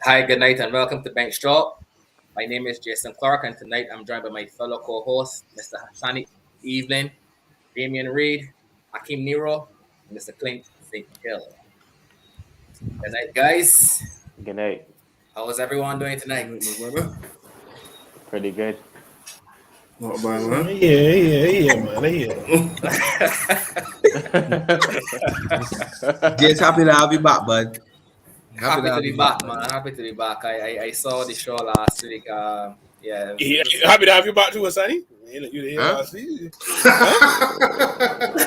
Hi, good night, and welcome to Bench Talk. My name is Jason Clark, and tonight I'm joined by my fellow co-hosts, Mr. Hassani Evelyn, Damian Reed, Hakeem Nero, and Mr. Clint St. Hill. Good night, guys. Good night. How is everyone doing tonight? Pretty good. Not bad, man. Yeah, man. Just happy to have you back, bud. Happy to be back, man. Happy to be back. I saw the show last week. Yeah. Happy to have you back too, Sonny. Last week.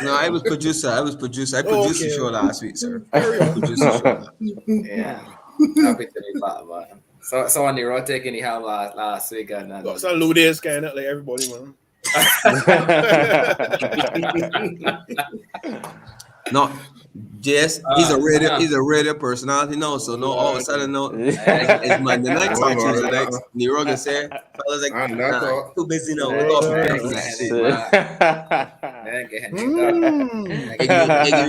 No, I was producer. I produced the show last week, sir. Yeah. Happy to be back, man. So on the road taking the helm last week and Got some low days kind of like everybody, man. No, Jess, he's a radio personality now, so no, all of a sudden, no, it's Monday night or Tuesday night. Nero can say, fellas, like, too busy now. We're off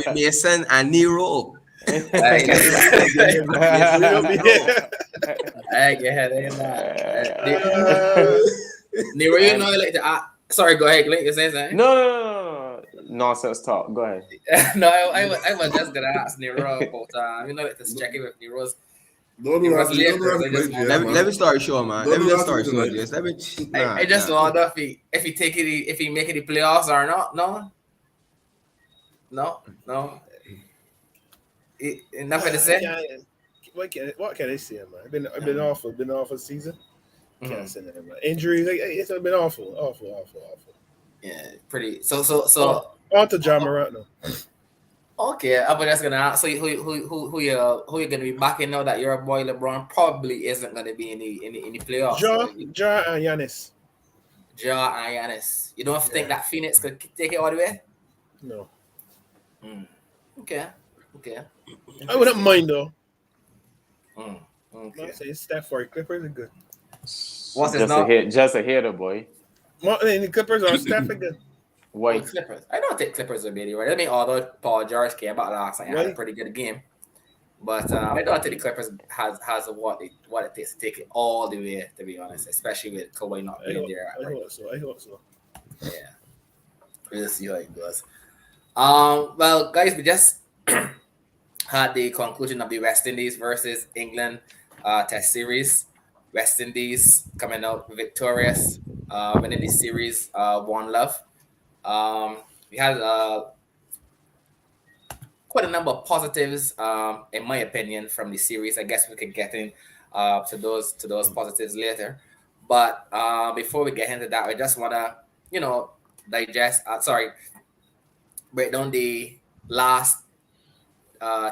give me a son and Nero. I Nero, you know, like the sorry, go ahead, Clint. You say something? No. Nonsense talk. Go ahead. No, I was just gonna ask Nero about you know, like to check in with Nero's. Let me start show, man. Let me just start show, Jess. I just wonder if he make it the playoffs or not. No. Enough to say. What can I say, man? I've been awful season. Can't say that, man. Injuries, it's been awful. Yeah, pretty. So. On to John Morant now. Okay, I was just gonna ask. So who you're gonna be backing now that your boy LeBron probably isn't gonna be in the playoffs? Ja and Giannis. Ja and Giannis. You don't think that Phoenix could take it all the way? No. Okay. I wouldn't mind though. Okay. Say Steph for Clippers are good. What's his name? Just a hitter, boy. The Clippers are Steph are good. White. Clippers. I don't think Clippers will be the right. I mean, although Paul George came back last night, had a pretty good game, but I don't think the Clippers has what it takes to take it all the way. To be honest, especially with Kawhi not being there. I hope so. Yeah, we'll see how it goes. Well, guys, we just had the conclusion of the West Indies versus England Test series. West Indies coming out victorious, winning the series 1-0. We had quite a number of positives, in my opinion, from the series. I guess we could get in to those positives later. But before we get into that, I just want to, break down the last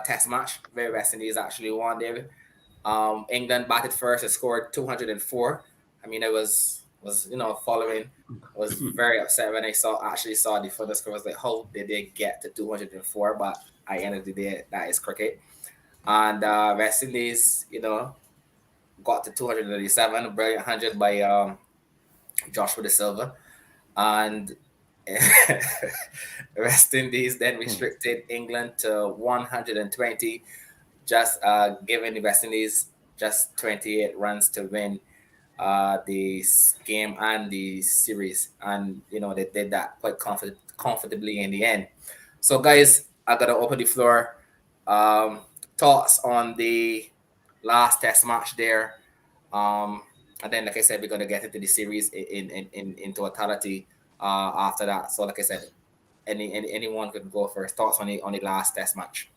Test match where West Indies actually won, David. England batted first and scored 204. I mean, it was following. I was very upset when I saw the further score. I was like, how did they get to 204? But at the end of the day, that is cricket. And West Indies, got to 287, a brilliant 100 by Joshua SILVA. And West Indies then restricted England to 120, just giving the West Indies just 28 runs to win the game and the series, and they did that quite comfortably in the end. So, guys, I gotta open the floor. Thoughts on the last Test match there, and then, like I said, we're gonna get into the series in totality after that. So, like I said, anyone could go first. Thoughts on the last Test match?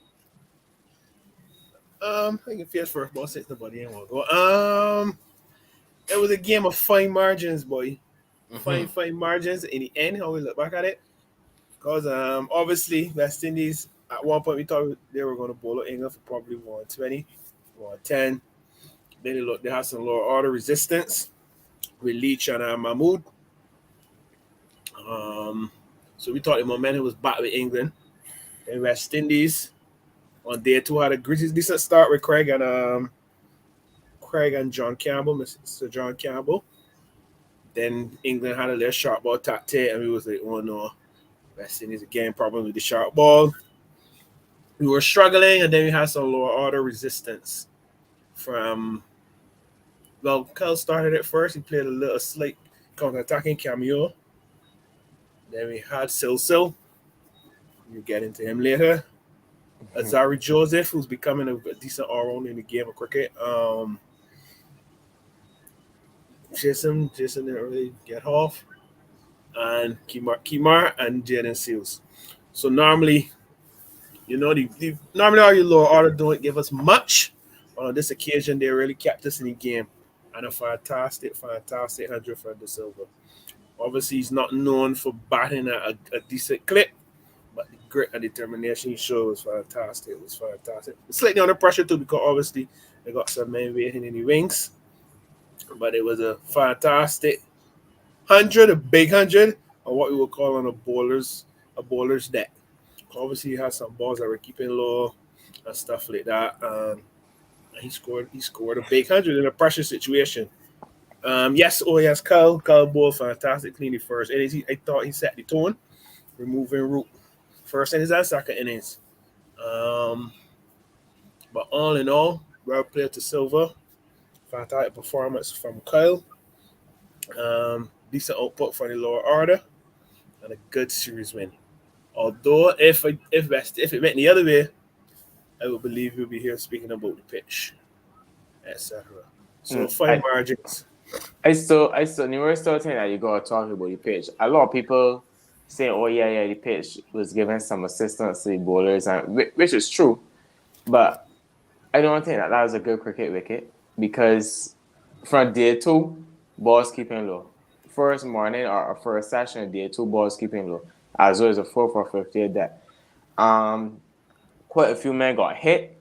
I can feel first, but since nobody want to go. It was a game of fine margins, boy. Fine margins in the end. How we look back at it, because obviously West Indies at one point we thought they were going to bowl out England for probably 120, 110. Then they had some lower order resistance with Leach and Mahmood. So we thought the momentum was back with England. And West Indies on day 2 had a decent start with Craig and John Campbell, Mr. John Campbell. Then England had a little sharp ball tactic, and we was like, oh no, West Indies again, problem with the sharp ball. We were struggling, and then we had some lower order resistance from Well, Kyle started it first. He played a little slight counter-attacking cameo. Then we had Sil. We'll get into him later. Azari Joseph, who's becoming a decent all-round in the game of cricket. Jason didn't really get off. And Kimar and Jaden Seals. So normally, normally all your lower order don't give us much. But on this occasion, they really kept us in the game. And a fantastic 100 for De Silva. Obviously, he's not known for batting at a decent clip, but the grit and determination he showed was fantastic. It was fantastic. Slightly under pressure too, because obviously they got some men waiting in the wings. But it was a fantastic 100, a big 100, or what we would call on a bowler's net. Obviously, he has some balls that were keeping low and stuff like that. And he scored a big 100 in a pressure situation. Yes, Kyle bowled fantastically in the first innings. I thought he set the tone, removing Root first innings and second innings. But all in all, well played to Silva. Fantastic performance from Kyle. Decent output for the lower order, and a good series win. Although, if it went the other way, I would believe we'll be here speaking about the pitch, etc. So fine margins. I still, you were still saying that you gotta talk about the pitch. A lot of people saying, "Oh yeah, the pitch was giving some assistance to the bowlers," and which is true, but I don't think that was a good cricket wicket because from day 2, balls keeping low. First morning or first session, day 2, balls keeping low. As well as a 4 for 50 that. Quite a few men got hit,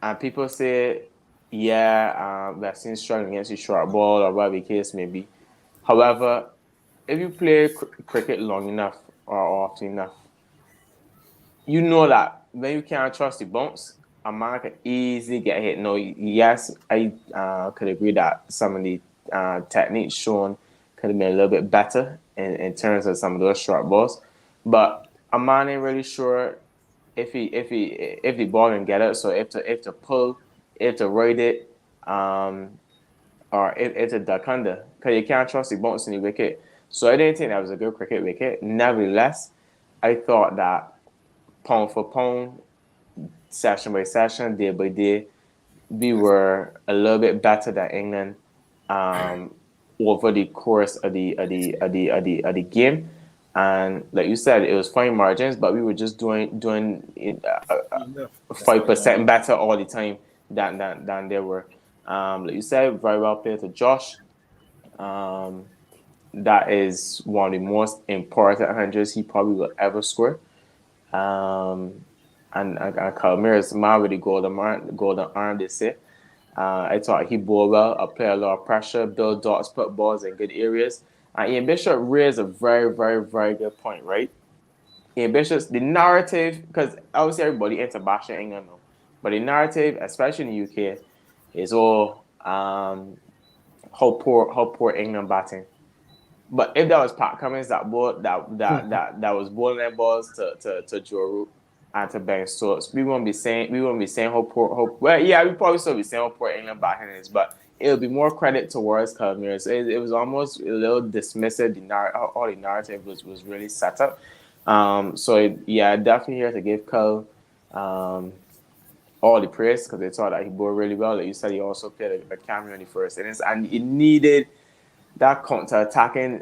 and people say, yeah, we've seen struggling against the short ball or whatever the case may be. However, if you play cricket long enough or often enough, you know that when you can't trust the bounce, a man can easily get hit. No, yes, I could agree that some of the techniques shown could have been a little bit better in terms of some of those short balls. But a man ain't really sure if the ball can get it. So if to pull, if to ride it, or if to duck under, because you can't trust the bounce in the wicket. So I didn't think that was a good cricket wicket. Nevertheless, I thought that pound for pound, session by session, day by day, we were a little bit better than England over the course of the game. And like you said, it was fine margins, but we were just doing 5% better all the time than they were. Like you said, very well played to Josh. That is one of the most important 100s he probably will ever score. And Kyle Mayers, man with the golden arm, they say. I thought he bowled well, applied a lot of pressure, build dots, put balls in good areas. And Ian Bishop raised a very, very, very good point, right? Ian Bishop's, the narrative, because obviously everybody into bashing England now, but the narrative, especially in the UK, is all how poor England batting. But if that was Pat Cummins that was bowling their balls to Joe Root and to Ben Stokes, we won't be saying how poor. Well, yeah, we probably still be saying how poor England batting is, but it would be more credit towards Kyle Mayers. It was almost a little dismissive. All the narrative was really set up. So yeah, definitely here to give Kyle all the praise because they thought that he bowled really well. Like you said, he also played a cameo in the first innings, and he needed that counter-attacking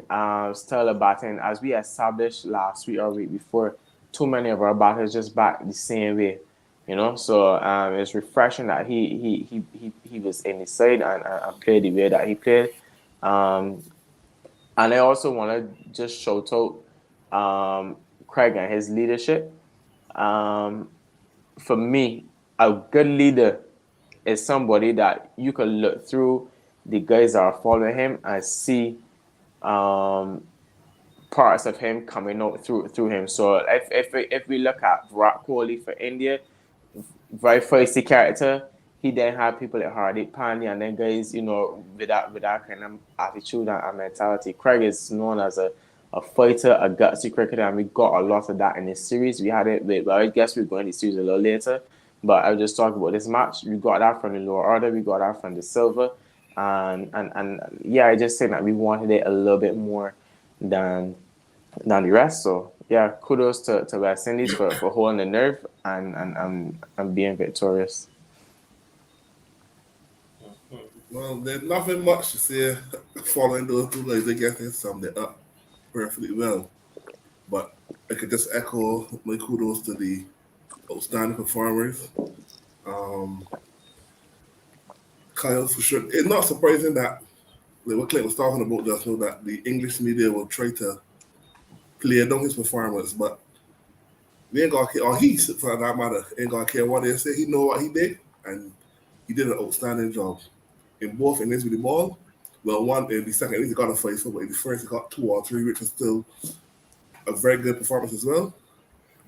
style of batting, as we established last week or week before. Too many of our batters just bat the same way, So it's refreshing that he was in the side and played the way that he played. And I also want to just shout out Craig and his leadership. For me, a good leader is somebody that you can look through the guys that are following him and see parts of him coming out through him. So if we look at Virat Kohli for India, very feisty character, he then had people like Hardik Pandya and then guys, with that kind of attitude and mentality. Craig is known as a fighter, a gutsy cricketer, and we got a lot of that in this series. We had it with, I guess we're going to the series a little later, but I'll just talk about this match. We got that from the lower order, we got that from the Silva. and yeah, I just think that we wanted it a little bit more than the rest. So yeah, kudos to West Indies for holding the nerve and being victorious. Well, there's nothing much to say following those two legs. I guess they summed it up perfectly well. But I could just echo my kudos to the outstanding performers. Kyle, for sure. It's not surprising that, like what Clint was talking about just now, that the English media will try to play down his performance, but we ain't gonna care, or he, for that matter, ain't gonna care what they say. He know what he did, and he did an outstanding job in both innings with the ball. Well, one in the second innings he got a 5, but in the first he got 2 or 3, which was still a very good performance as well.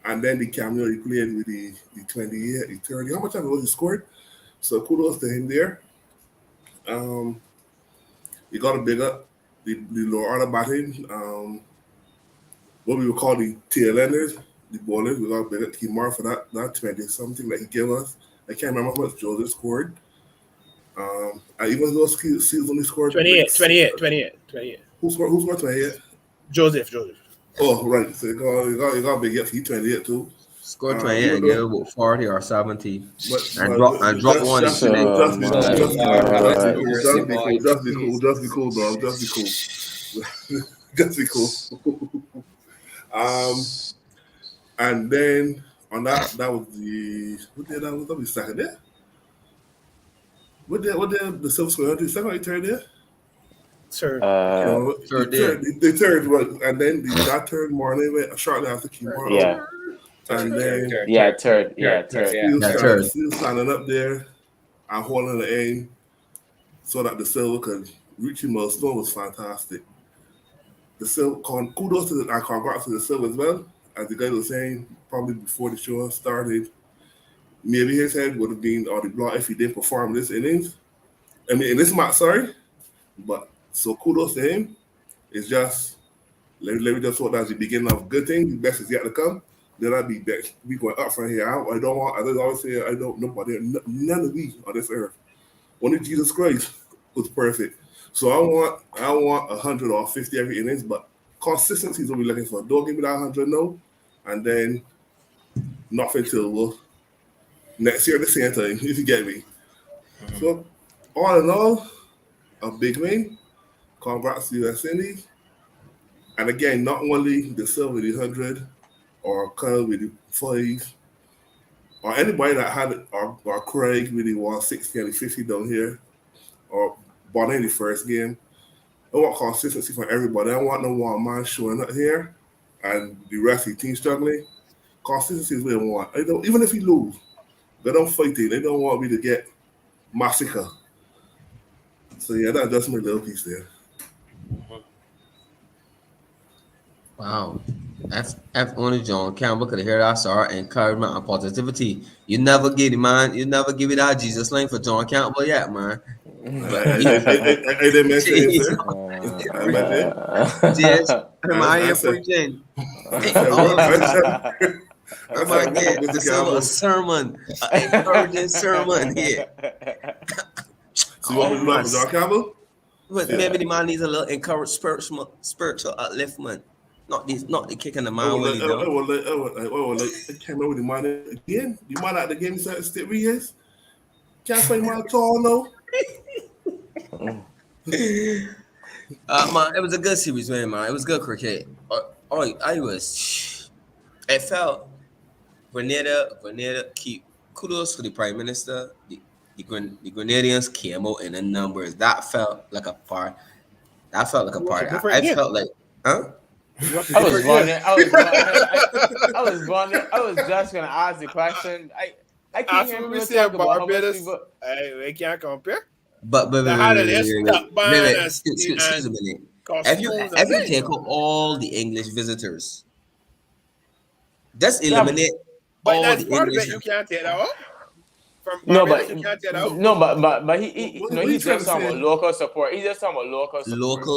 And then the cameo he played with the 28, the 30. How much time was he scored? So kudos to him there. He got a big up the lower order batting. What we would call the tail enders, the bowlers. We got a big up Kimar for that 20 something that he gave us. I can't remember how much Joseph scored. And even though Seals only scored 28. Who scored 28? Joseph. Oh, right. So you got a big up. He 28 too. Scored 28 and gave about 40 or 70. And drop one. Just be cool, dog. Just be cool. And then on that was that was the second day. What did the Silver score? The second or third day? Sir. Third day. The third one, and then that third morning shortly after Kimura. Yeah. And then third. Still standing up there and holding the aim so that the Silver could reach him. Milestone was fantastic. The Silver, kudos to and congrats to the Silver as well. As the guy was saying, probably before the show started, maybe his head would have been on the block if he didn't perform this innings. I mean, in this match, sorry. But so kudos to him. It's just, let me just hope that's the beginning of good things. The best is yet to come. Then I'll be back. We going up from here. I don't want, as I always say, I don't, nobody, none of we on this earth. Only Jesus Christ was perfect. So I want 100 or 50 every innings, but consistency is what we're looking for. Don't give me that 100 no, and then nothing till next year at the same time, if you get me. So all in all, a big win. Congrats to US Indies. And again, not only the Silver with the 100 or Kyle with the 5 or anybody that had it, or Craig with the 160 and the 50 down here, or Bonnie in the first game. I want consistency from everybody. I don't want no one man showing up here and the rest of the team struggling. Consistency is what I want. Even if we lose, they don't fight it. They don't want me to get massacre. So yeah, that's just my little piece there. Wow. If only John Campbell could hear that, sorry, encouragement and positivity. You never give it, man. You never give it that Jesus line for John Campbell yet, man. I didn't mention it, sir. Yes, I'm here preaching. This is a sermon, an encouraging sermon here. So you want me to love John Campbell? But maybe the man needs a little encouraged spiritual upliftment. Not the kicking the man when he down. I can't remember the man again. The man at the game said stick with yes. Can't find my tall no. Man, it was a good series, man. It was good cricket. It felt Grenada keep kudos to the Prime Minister. The Grenadians came out in the numbers. That felt like a part. I felt like, huh? I was wondering. I was just gonna ask the question. I can't hear people talk about Barbados. We can't compare. But excuse a minute. If you take out all the English visitors, just eliminate but all that's the part English. of it. You can't take that out. No, Barbados, you can't get out. but he's just talking about local support. He's just talking about local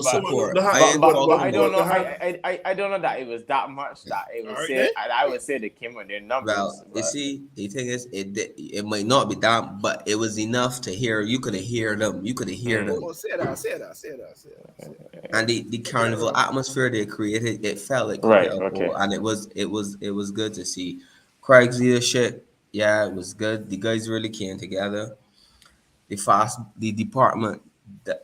support. But I don't know. I don't know that it was that much that it was say. I would say they came with their numbers. Well, you see, the thing is, it might not be that, but it was enough to hear. You could hear them. You could hear them. Oh, say that. And the carnival atmosphere they created, it felt like carnival, okay. And it was good to see. Craig's leadership, yeah, it was good. The guys really came together. The department,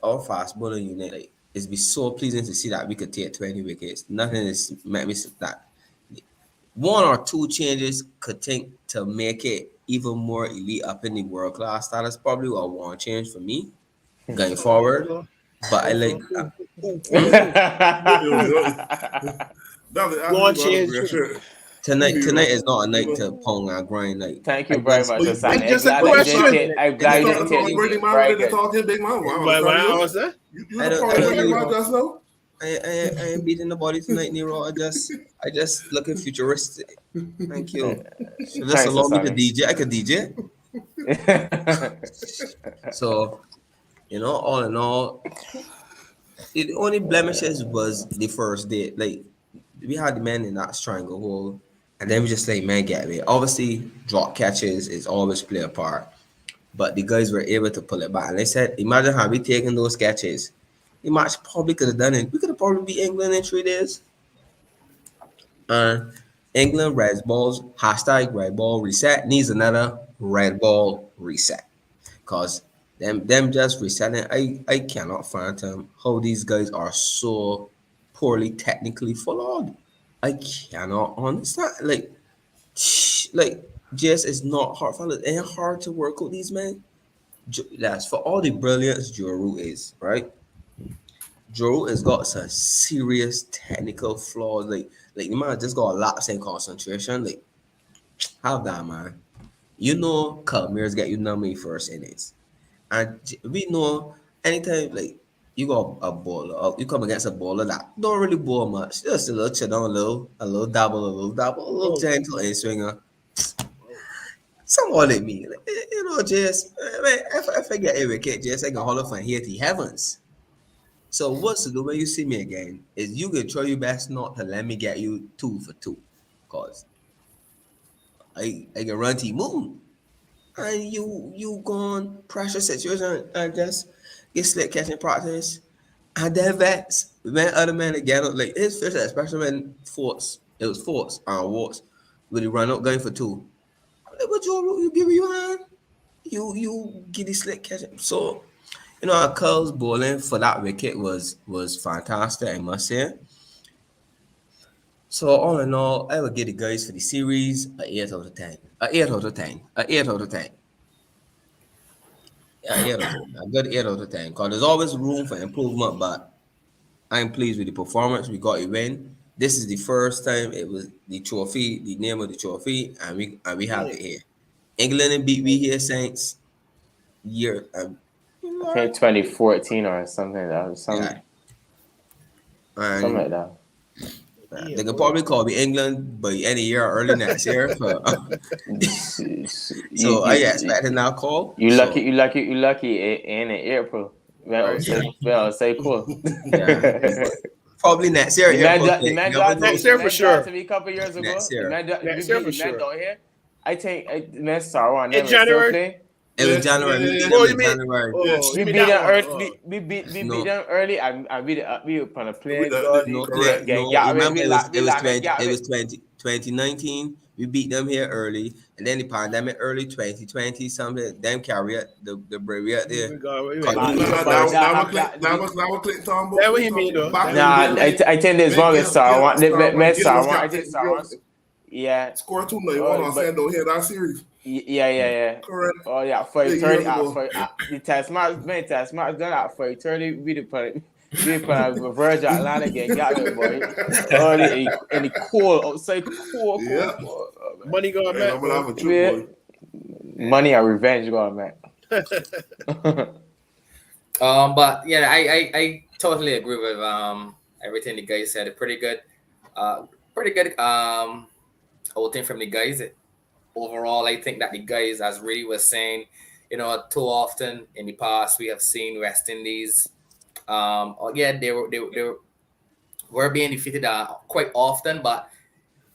our fast bowling unit, like, it's been so pleasing to see that we could take 20 wickets. Nothing is made me that. One or two changes could think to make it even more elite up in the world class status. Probably a one change for me going forward. But I like one change. Tonight is not a night to pong and grind. Like, thank you very much. Just a question. I'm glad you didn't take Big Mama. What was that? I ain't beating nobody tonight, Nero. I just looking futuristic. Thank you. So just allow me to DJ. I could DJ. So, all in all, the only blemishes was the first day. Like, we had the man in that stranglehold, and then we just like, man, get away. Obviously, drop catches is always play a part, but the guys were able to pull it back. And they said, imagine how we taken those catches. The match probably could have done it. We could have probably beat England in 3 days. England red balls, #red ball reset needs another red ball reset. Because them just resetting, I cannot fathom how these guys are so poorly technically followed. I cannot understand. Like just it's not hard for it. Ain't hard to work with these men. That's for all the brilliance Joru is, right? Joru has got some serious technical flaws. Like the man just got a lapse in concentration. Like, have that, man. Kalmir's get you number first innings. And we know anytime like you got a bowler, you come against a bowler that don't really bowl much, just a little chin on, a little dabble, a little gentle in swinger. Someone like me, just if I get a wicket, just I can hold up and hit the heavens. So what's to do when you see me again is you can try your best not to let me get you 2 for 2, cause I can run to the moon. And you go on pressure situation and just get slick catching practice. And then vets, when other men again, like his first, especially when Forts and Warts, when he run up going for 2. Like, what you give you hand? You get the slick catching. So, Curl's bowling for that wicket was fantastic, I must say. So all in all, I would give the guys for the series an 8 out of 10. An 8 out of 10. An 8 out of 10. Yeah, 8 out of 10. A good 8 out of 10. Because there's always room for improvement, but I'm pleased with the performance. We got a win. This is the first time it was the trophy, the name of the trophy, and we have it here. England beat we here since year. I think 2014 or something like that. Something like that. They can probably call me England by any year early next year. So I expecting that call. You lucky in April. Well, say cool. Yeah. Probably next year. Next year for sure. To be a couple years ago. Next year. Next year for sure. Down here. I think next Sarwan. In January. It was January. January. We beat them early. We beat them early, and we were on a plane. It was 2019. We beat them here early, and then the pandemic early 2020 something. Them carry it the bravery out there. That's what you mean, though. Nah, I think there's one with Sarwan. I think Sarwan. Yeah. Score 2 0 on Sando here that series. Yeah. Correct. Oh yeah, 30 the test match done at 30. We put Virgin Atlantic and got it, boy. Early in the cold outside, cool. Money going back. Money and revenge going back. But yeah, I totally agree with everything the guys said. Pretty good whole thing from the guys. overall, I think that the guys, as Ray was saying, too often in the past we have seen West Indies. Yeah, they were being defeated quite often, but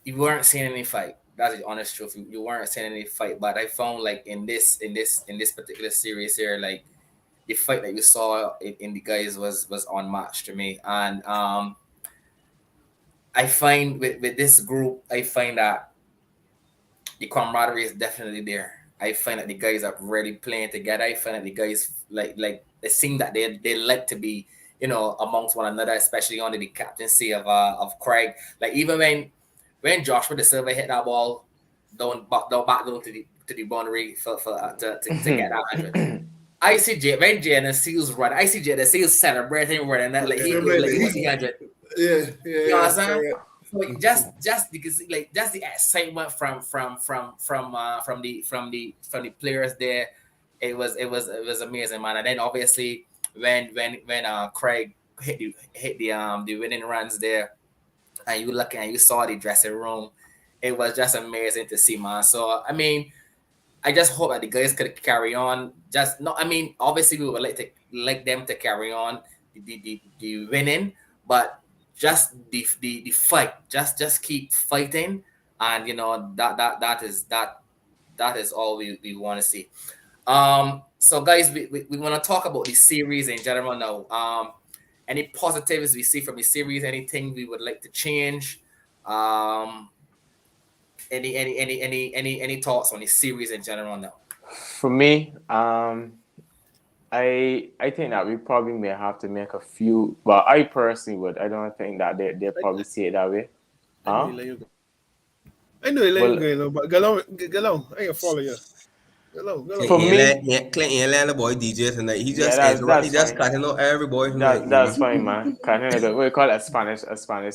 you weren't seeing any fight. That's the honest truth. You weren't seeing any fight. But I found like in this particular series here, like the fight that you saw in the guys was unmatched to me. And I find with this group, I find that the camaraderie is definitely there. I find that the guys are really playing together. I find that the guys like it seems that they like to be amongst one another, especially under the captaincy of Craig. Like even when Joshua De Silva hit that ball back down to the boundary to get that 100. I see when Jalen Seals run. I see Jalen Seals celebrating running that like he was 100. Yeah, You know what I'm saying? So just because like just the excitement from the players there, it was amazing, man. And then obviously when Craig hit the winning runs there, and you looking and you saw the dressing room, it was just amazing to see, man. So I mean, I just hope that the guys could carry on. Just not. I mean, obviously we would like them to carry on the winning, but just the fight. Just keep fighting, and that is all we want to see. So guys, we want to talk about the series in general now. Any positives we see from the series? Anything we would like to change? Any thoughts on the series in general now? For me, I think that we probably may have to make a few. But I personally would. I don't think that they probably see it that way. I know you let you go, but go on. I can follow you. Go on. For me, Clinton land the boy DJ tonight. He just that's he just fine. cutting out every boy. That's fine, man. Kind of what we call a Spanish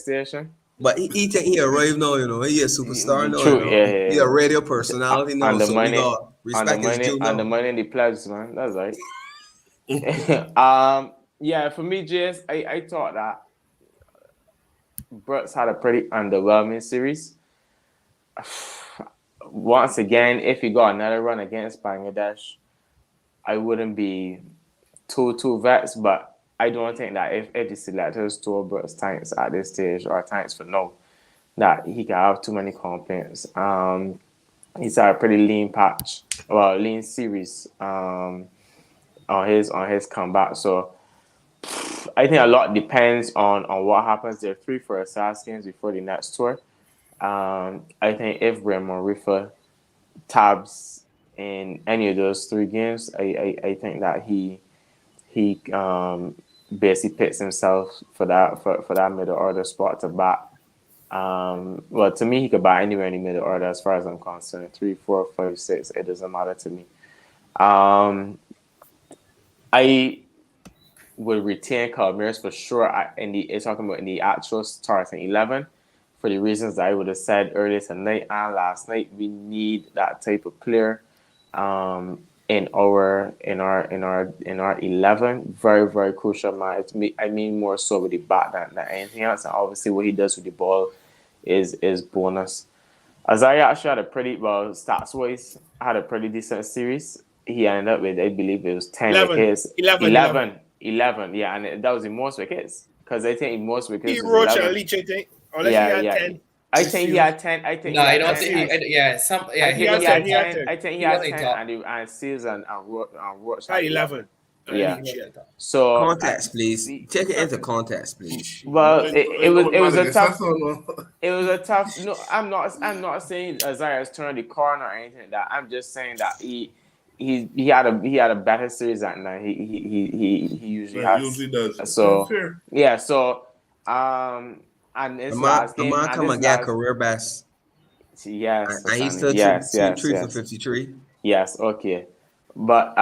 station. But he think he arrived now, He a superstar now. True, yeah. He a radio personality now. And the so money, we got respect his due now. and the money in the plebs, man. That's right. Yeah, for me, Jace, I thought that Brooks had a pretty underwhelming series. Once again, if he got another run against Bangladesh, I wouldn't be too vexed, but I don't think that if the selectors told Brooks thanks at this stage or thanks for no, that he can have too many complaints. He's had a pretty lean series on his comeback. So I think a lot depends on what happens. There are 3 first class games before the next tour. I think if Raymond Rifa tabs in any of those 3 games, I think that he basically pits himself for that middle order spot to bat. Well, to me, he could bat anywhere in the middle order as far as I'm concerned. 3, 4, 5, 6. It doesn't matter to me. I would retain Calmeres for sure. Talking about in the actual starting 11. For the reasons that I would have said earlier tonight and last night, we need that type of player in our 11. Very, very crucial, man. I mean more so with the bat than anything else. And obviously what he does with the ball is bonus. Azariah actually had a pretty stats wise had a pretty decent series. He ended up with, I believe it was 10 wickets. 11, yeah, and that was the most wickets. Because I think most wickets he Roach and Leach, I think. Unless he had 10. I think he had 10. No, I don't think he had 10. I think he had 10 and Seals and Roach had 11. Yeah. So context, please. Take it into context, please. Well, it was a tough. It was a tough. No, I'm not saying Azariah's turned the corner or anything like that. I'm just saying that he had a better series than that. He usually has. Usually does. So yeah. So and his last game, come and get career best. Yes. And he's still 3 for 53. Yes. Okay. But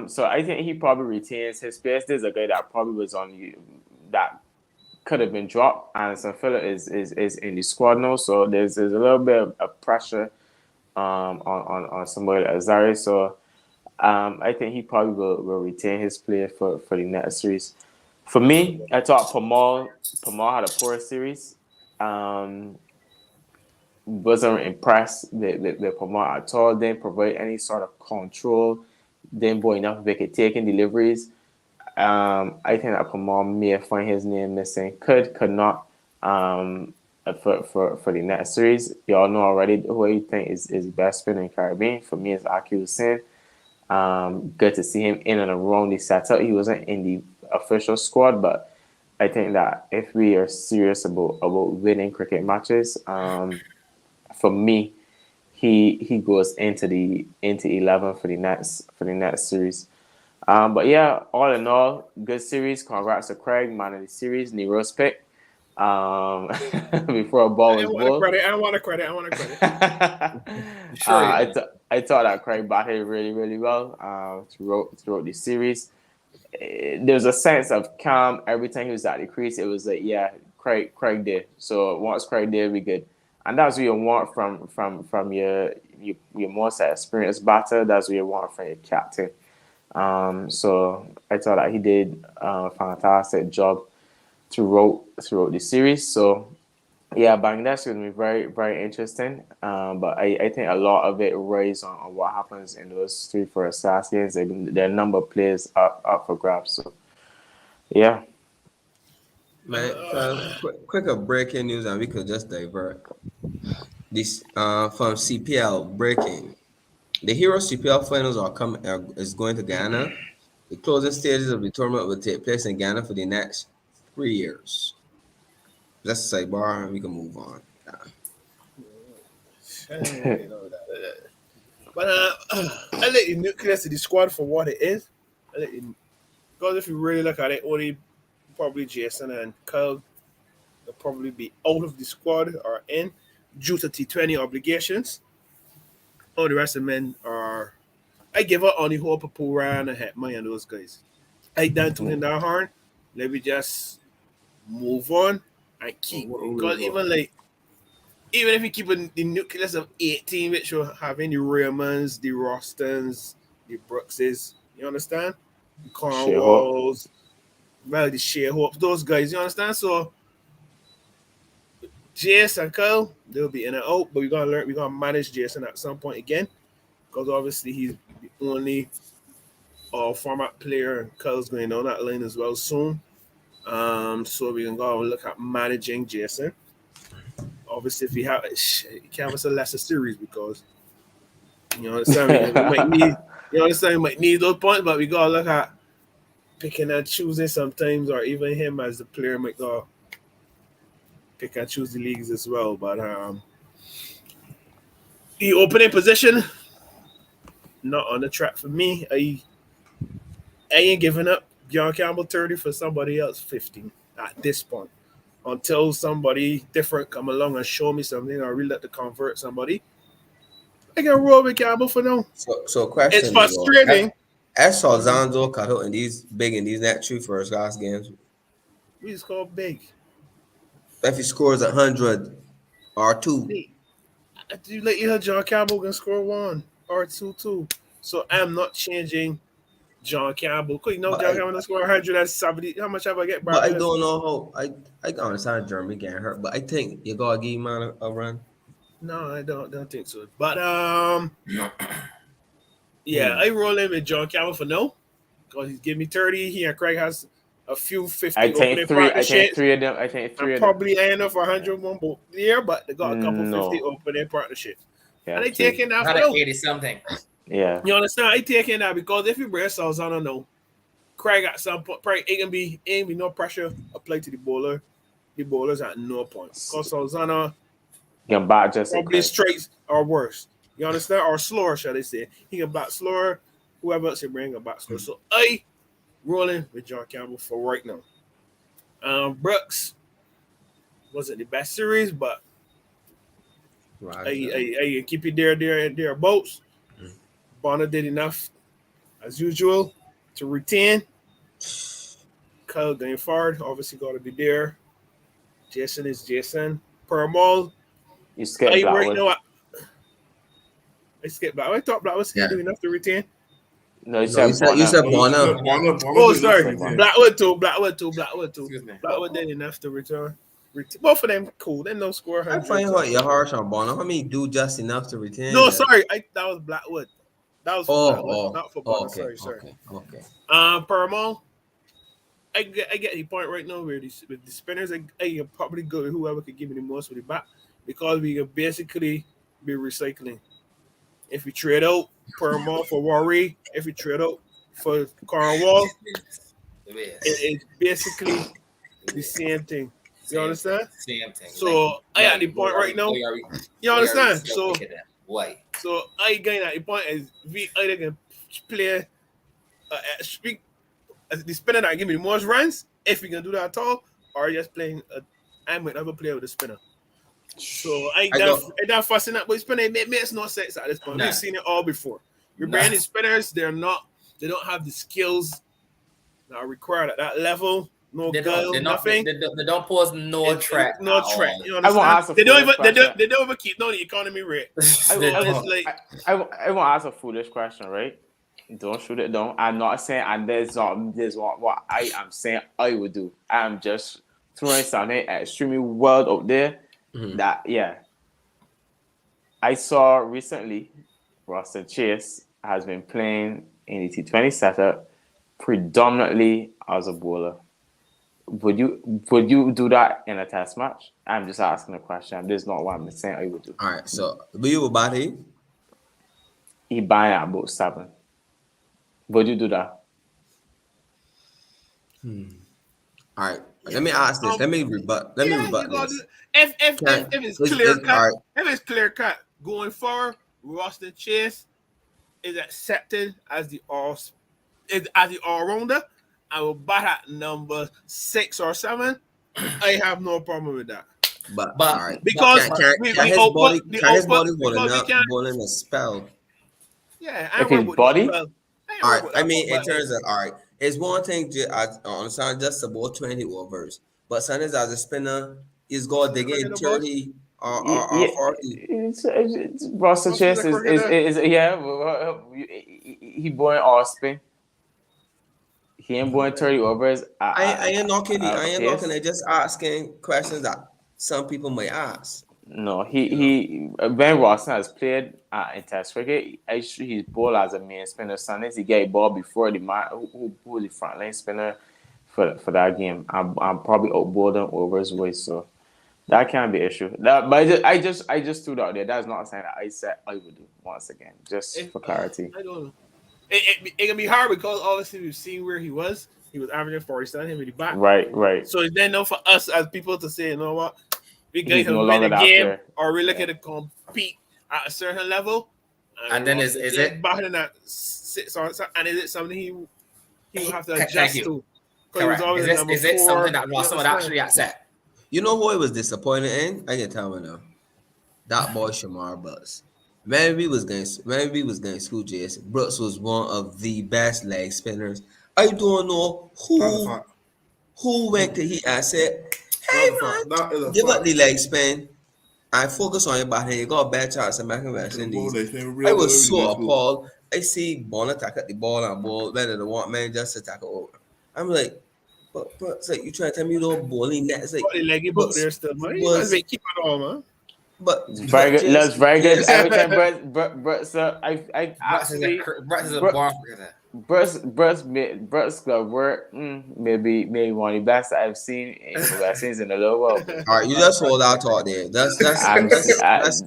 so I think he probably retains his place. There's a guy that probably was on you that could have been dropped, and Sanfilla is in the squad now. So there's a little bit of pressure on somebody like Azari. So I think he probably will retain his play for the next series. For me, I thought Pamal had a poor series. wasn't impressed with Pomar at all. Didn't provide any sort of control. Didn't boy enough wicket taking deliveries. I think that Pomar may find his name missing. Could not. For the next series, y'all know already who I think is best spinner in Caribbean. For me, it's Aki Hussain. Good to see him in and around the setup. He wasn't in the official squad, but I think that if we are serious about winning cricket matches, for me, he goes into 11 for the next series. But yeah, all in all, good series. Congrats to Craig, man of the series, Nero's pick. Before a ball was bowled. I want a credit. I thought that Craig batted really, really well throughout the series. There's a sense of calm every time he was at the crease. It was like, yeah, Craig did. So once Craig did, we good. And that's what you want from your most experienced batter. That's what you want from your captain. So I thought that he did a fantastic job throughout the series. So yeah, Bangladesh is going to be very, very interesting. But I think a lot of it rides on what happens in those 3 first last games. There are a number of players up for grabs. So yeah. Man, quicker breaking news, and we could just divert. This from CPL breaking. The Hero CPL finals is going to Ghana. The closing stages of the tournament will take place in Ghana for the next 3 years. Let's say bar and we can move on. But I let you nucleus to the squad for what it is. Because if you really look at it, only probably Jason and Kyle will probably be out of the squad or in due to T20 obligations. All the rest of the men are. I give up on the hope of Puran and Hetman and those guys. I done to in that horn. Let me just move on and keep. Because even if you keep the nucleus of 18, which will have any Raymonds, the Rostons, the Brookses, you understand? The Cornwalls, well, the Sheerhopes, those guys, you understand? So Jason and Kyle, they'll be in and out, but we're gonna manage Jason at some point again. Because obviously he's the only format player, and Kyle's going down that line as well soon. So we can go and look at managing Jason. Obviously, if we have it can't have a lesser series because you understand we might need we might need those points, but we gotta look at picking and choosing sometimes, or even him as the player might go pick and choose the leagues as well. But the opening position not on the track for me. I ain't giving up John Campbell 30 for somebody else 15 at this point. Until somebody different come along and show me something or really let to convert somebody, I can roll with Campbell for now. So question. It's frustrating. As Salzando cut out in these next 3 first class games. We just call big. If he scores 100 or 2. You let you John Campbell can score 1 or 2 too. So I'm not changing John Campbell. John Campbell will score 170. How much have I get? But I don't know how. I understand Jeremy getting hurt, but I think you gotta give him a run. No, I don't think so. But yeah, I roll in with John Campbell for no, because he's giving me 30. He and Craig has a few 50 opening partnerships. I think three of them. Probably end up for 101 both year, but they got a couple 50 opening partnerships. Yeah, and they taking that for 80 something. Yeah. You understand? I taking that because if you bring Salzano, no, Craig at some point, it ain't be no pressure applied to the bowler. The bowlers at no point. Because Salzano can bat just probably straight or worse. You understand? Or slower, shall I say. He can bat slower. Whoever else he bring a bat slower. So I rolling with John Campbell for right now. Brooks wasn't the best series, but I keep it there boats. Bonner did enough, as usual, to retain. Kyle going forward, obviously got to be there. Jason is Jason. Permal. You skipped Blackwood. I skipped Blackwood. I thought Blackwood was doing enough to retain. No, you said Bonner. Oh, sorry. Blackwood too. Blackwood did enough to return. Both of them cool. They no score I 100. find out you're harsh on Bonner. How many do just enough to retain? No, sorry, that was Blackwood. That was for Blackwood, not for Bonner. Okay, Sorry. Okay. Paramount. I get the point right now where with the spinners, I can probably go with whoever could give me the most with the bat because we can basically be recycling. If we trade out Paramount for Warri, if we trade out for Cornwall, it's basically the same thing. You understand? Same thing. So I at the point right now. You understand? So why? So I getting at the point is we either can play the spinner that give me the most runs if we can do that at all, or just playing. I might never play with the spinner. So I that fussing up with spinner. It makes no sense at this point. We've seen it all before. Your branded spinners, they don't have the skills that are required at that level. No guile, nothing. They don't pose no threat. No threat. You understand? I want to ask they don't even keep no the economy rate. I want to ask a foolish question, right? Don't shoot it down. I'm not saying, and there's what I am saying I would do. I'm just throwing something extremely wild out there. That I saw recently. Rustin Chase has been playing in the T20 setup predominantly as a bowler. Would you do that in a test match? I'm just asking a question. This is not what I'm saying I would do. All right, so will you about him? He buying at about 7. Would you do that? All right. Let me ask this. Let me rebut this. If it's clear cut, if it's clear cut going forward, Rustin Chase is accepted as the all rounder. I will bat at number 6 or 7. I have no problem with that. But all right, because his body bowling a spell. Yeah, if his body. All right, I mean, in terms of it's one thing to understand just about 20 overs, but sometimes as a spinner, he's got to get 30 or 40. Russell Chase is he bowling all spin. He ain't bowling 30 overs. I ain't knocking it. I ain't knocking it. Just asking questions that some people may ask. No, he when Rawson has played in Test cricket, he's bowled as a main spinner. Sundays he get a ball before the man who the front line spinner for that game. I'm probably outbowled them overs way, so that can't be an issue. But I just threw that out there. That's not saying that I said I would do once again, just for clarity. I don't know. It can be hard because obviously we've seen where he was. He was averaging 47 him with the back. Right. So it's then no for us as people to say, you know what, we get him no win a game player. or we're looking to compete at a certain level. And then is it battling at 6 or something? And is it something he will have to adjust to? Correct. Is it something that Rawson would actually accept? You know who he was disappointed in? I can tell you now. That boy Shamar Brooks. When we was getting school Jason, Brooks was one of the best leg spinners. I don't know who went to he and said, "Hey man, give up the leg spin. I focus on your batting. You got a bad chance of making West Indies." I was so appalled. I see Bonner attack at the ball and ball better than one man just attack it over. I'm like, but it's like you trying to tell me you don't bowling net? It's like leggy book there still, man. You must keep it all, man. But very good. That's very good. Every time Brett, so I actually Brett is a bar for that. Brett's club work maybe one of the best I've seen in the vaccines in a little while. All right, you just hold out talk there. Let's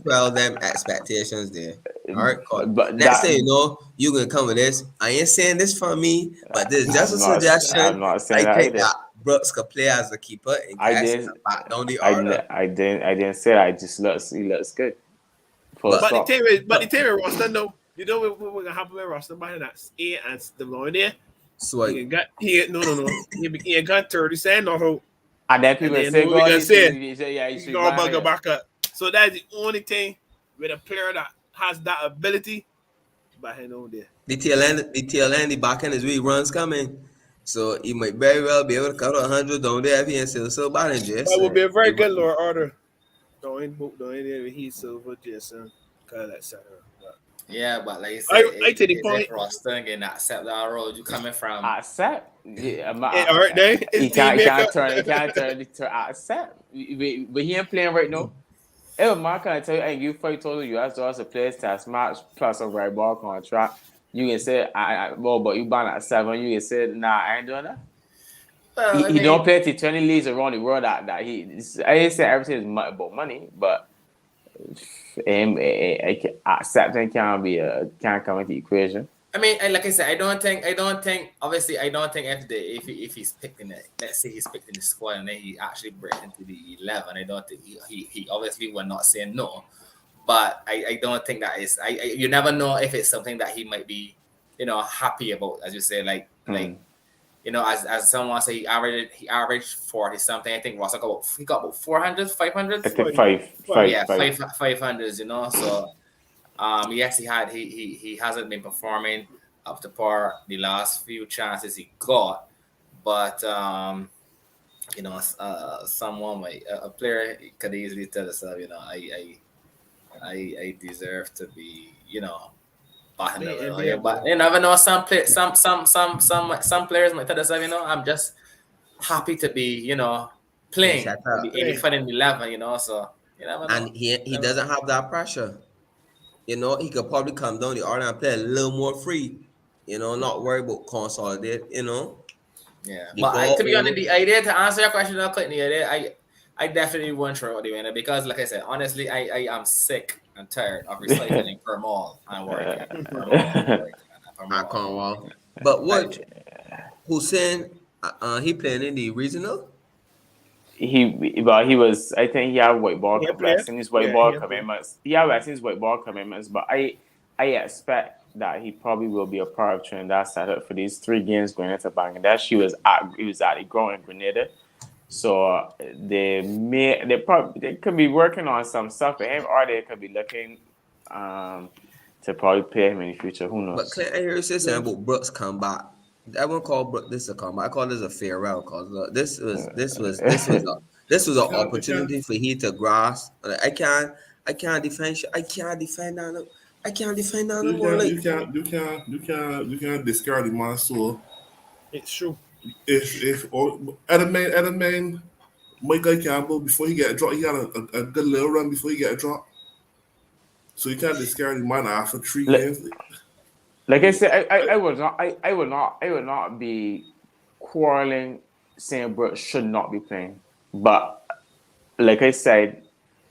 quell them expectations there. All right, but next thing you know, you gonna come with this. I ain't saying this for me, but this is just a suggestion. I'm not saying I think that Brooks could play as a keeper. I didn't say that. I just he looks good. But the team with Roston though, you know what gonna happen with Roston behind that 8 and the line there. So he got 30 cent or who. And then people say, you go back up. So that's the only thing with a player that has that ability behind on there. The tail end, the back end is really runs coming. So he might very well be able to cut 100 down there if he ain't still batting, Jason. That would be a very good lower order. Don't he's Silva, Jason, kind of that center. Yeah, but like you say, I take the point. if Roston can accept that role, you coming from. Accept. Yeah, All right, then he it's team makeup. can't turn to accept. But he ain't playing right now. If man can tell you, and you fight total US dollars to play test match plus a right ball contract, you can say, well, but you ban at 7, you can say, nah, I ain't doing that. Well, I He mean, don't play to 20 leagues around the world that he. I ain't say everything is about money, but accepting can't come into the equation. I mean, like I said, obviously, I don't think if he's picked in it, let's say he's picked in the squad and then he actually breaks into the 11, I don't think he obviously will not say no, but I don't think that is, you never know if it's something that he might be, happy about, as you say, like, as someone say he averaged 40 something. I think Ross he got about 400, 500. I think Yeah, 500s, so. Yes, he hasn't been performing up to par the last few chances he got, but someone might a player could easily tell himself, I deserve to be, bottom of the line. But you never know. Some players might tell themselves, I'm just happy to be, playing in the front 11, so you never know. And he doesn't have that pressure. He could probably come down the order and play a little more free. Not worry about consolidate. Yeah, but to be honest, the idea to answer your question, I definitely won't throw out the winner because, like I said, honestly, I am sick and tired of recycling per mall and working. Cornwall. But what Hussein? He playing in the regional. He was. I think he had white ball commitments. He had vaccines white ball commitments, but I expect that he probably will be a part of Trinidad setup for these 3 games going into Bangladesh. He was at the ground in Grenada, so they could be working on some stuff for him, or they could be looking to probably play him in the future. Who knows? But Clint, I hear you say something about Brooks comeback. I won't call this a comeback. I call this a farewell because this was an opportunity for he to grasp. I can't defend. I can't defend that. I can't defend that no more. You can't discard the man. So it's true. If at a main, Michael Campbell before he get dropped, he had a good little run before he get dropped. So you can't discard the man after 3 games. Like I said, I would not be quarreling saying Brooks should not be playing. But like I said,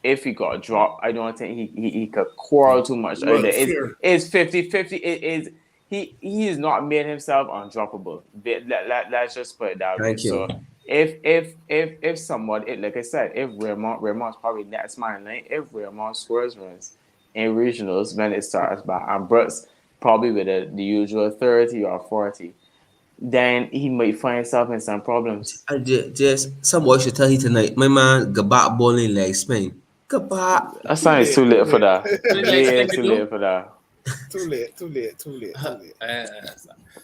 if he got dropped, I don't think he could quarrel too much. It's 50-50. He has not made himself undroppable. Let's just put it that way. So if someone, like I said, if Raymond's probably next man line, if Raymond scores runs in regionals when it starts back, and Brooks probably with the usual 30 or 40, then he might find himself in some problems. I just someone should tell you tonight, my man, Gabat bowling leg spin. Gabat. That sounds too late for that. Yeah, too late for that. Too late.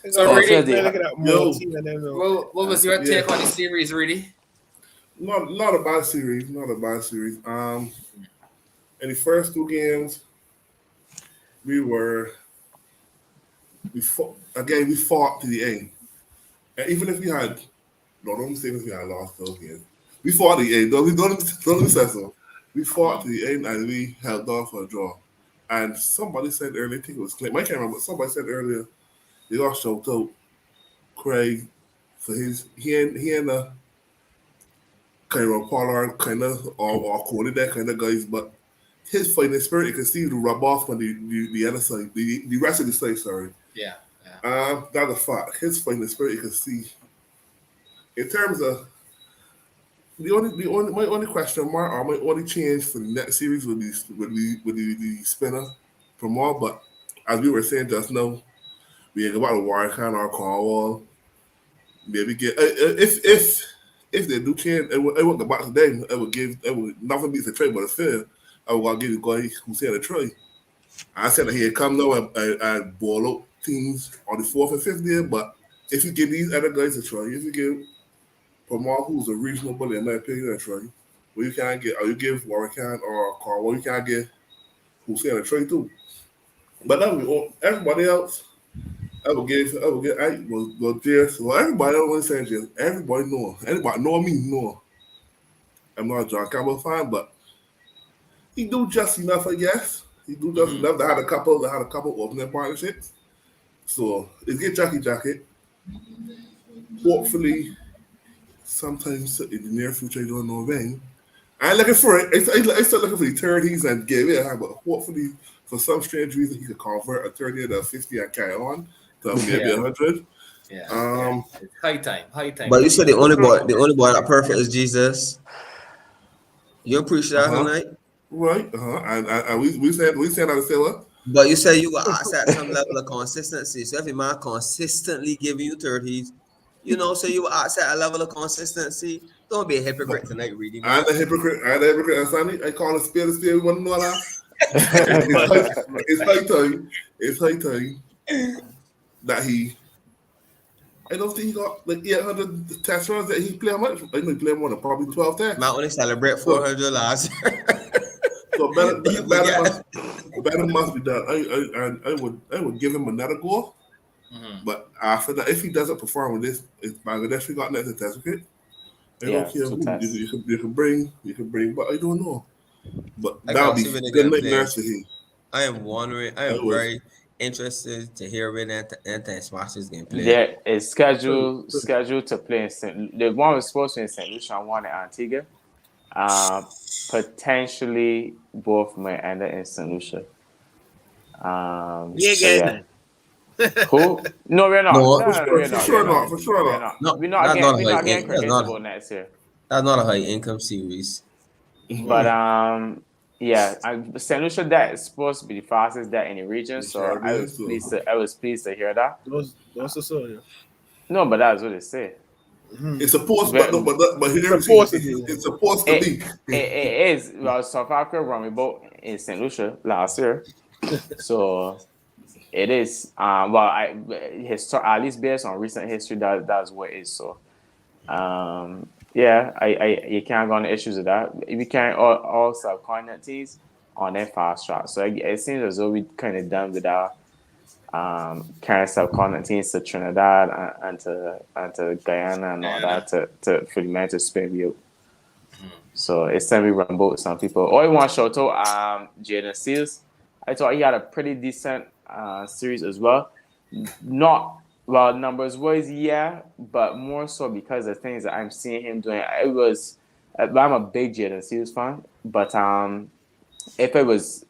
So, Rudy, what was your take on the series, Rudy? Not a bad series. In the first 2 games, we fought to the end. And even if we had, don't say if we had lost those games, we fought to the end. Don't say so. We fought to the end and we held on for a draw. And somebody said earlier, I think it was Clint, I can't remember, but somebody said earlier, they got shout out Craig for he and kind of Pollard kind of or Cody, that kind of guys, but his fighting spirit, you can see to rub off on the other side, the rest of the side, sorry. Yeah. That's a fact. His fighting spirit, you can see. In terms of my only question mark or my only change for the next series would be the spinner from all. But as we were saying just now, we ain't about the Warrican or Cornwall. Maybe get if they do change, I won't go back to them. I would nothing beats a try but a fair. I would give the guy who said a try. I said that he had come now and ball out teams on the 4th and 5th day, but if you give these other guys a try, if you give Pamar, who's a regional bully, in my opinion, a try, well, you can't get, or you give Warrican or Carwell, you can't get Hussein a try too. But that would be everybody else. I would get. I will go Jess. Well, everybody else was saying Jess. Everybody know. Anybody know me? Know. I'm not a John Campbell fan, but he do just enough, I guess. He do just enough. They had a couple opening partnerships. So it's get Jackie Jacket. Hopefully, sometimes in the near future, you don't know when. I ain't looking for it. I still looking for the 30s and give it. But hopefully, for some strange reason, he could convert a 30 to a 50 and carry on to maybe 100. Yeah. It's high time. But you said the only boy that perfect is Jesus. You appreciate that tonight? Right. And we said that SILVA. But you say you will accept some level of consistency. So if a man consistently giving you 30s, so you will accept a level of consistency. Don't be a hypocrite tonight, reading. I'm a hypocrite. And Sonny, I call a spade a spade. We want to know that. It's high time that he. I don't think he got like 800 test runs that he played much. I know he played more than probably 12 tests. Man only celebrate 400 last year. So better must be done. I would give him another goal. But after that, if he doesn't perform with this, it's Bangladesh. We got next certificate. I don't care who you can bring, but I don't know. But that'll be good nightmares for him. I am wondering. I am very interested to hear when Anthony Smashes game play. Yeah, it's scheduled to play in St. The one was supposed to be in St. Lucia, one in Antigua. Potentially both might end up in St. Lucia. Who? No, we're not. No, for sure not. No, we're not getting creditable next year. That's not a high income series. But yeah, St. Lucia that is supposed to be the fastest that in the region, so I was pleased to hear that. Those are so. Yeah. No, but that's what they say. It's supposed, but it's supposed to be. It is. Well, South Africa won me both in St. Lucia last year, so it is. At least based on recent history, that's what it is. So, yeah, you can't go on the issues of that. We can't all subcontinent teams on their fast track. So it seems as though we kind of done with our carrying subcontinent teams to Trinidad and to Guyana and all that to for the man to spin you. So it's time we run both some people. I want to shout out Jaden Seals. I thought he had a pretty decent series as well. Not well numbers wise, yeah, but more so because the things that I'm seeing him doing. I'm a big Jaden Seals fan, but if it was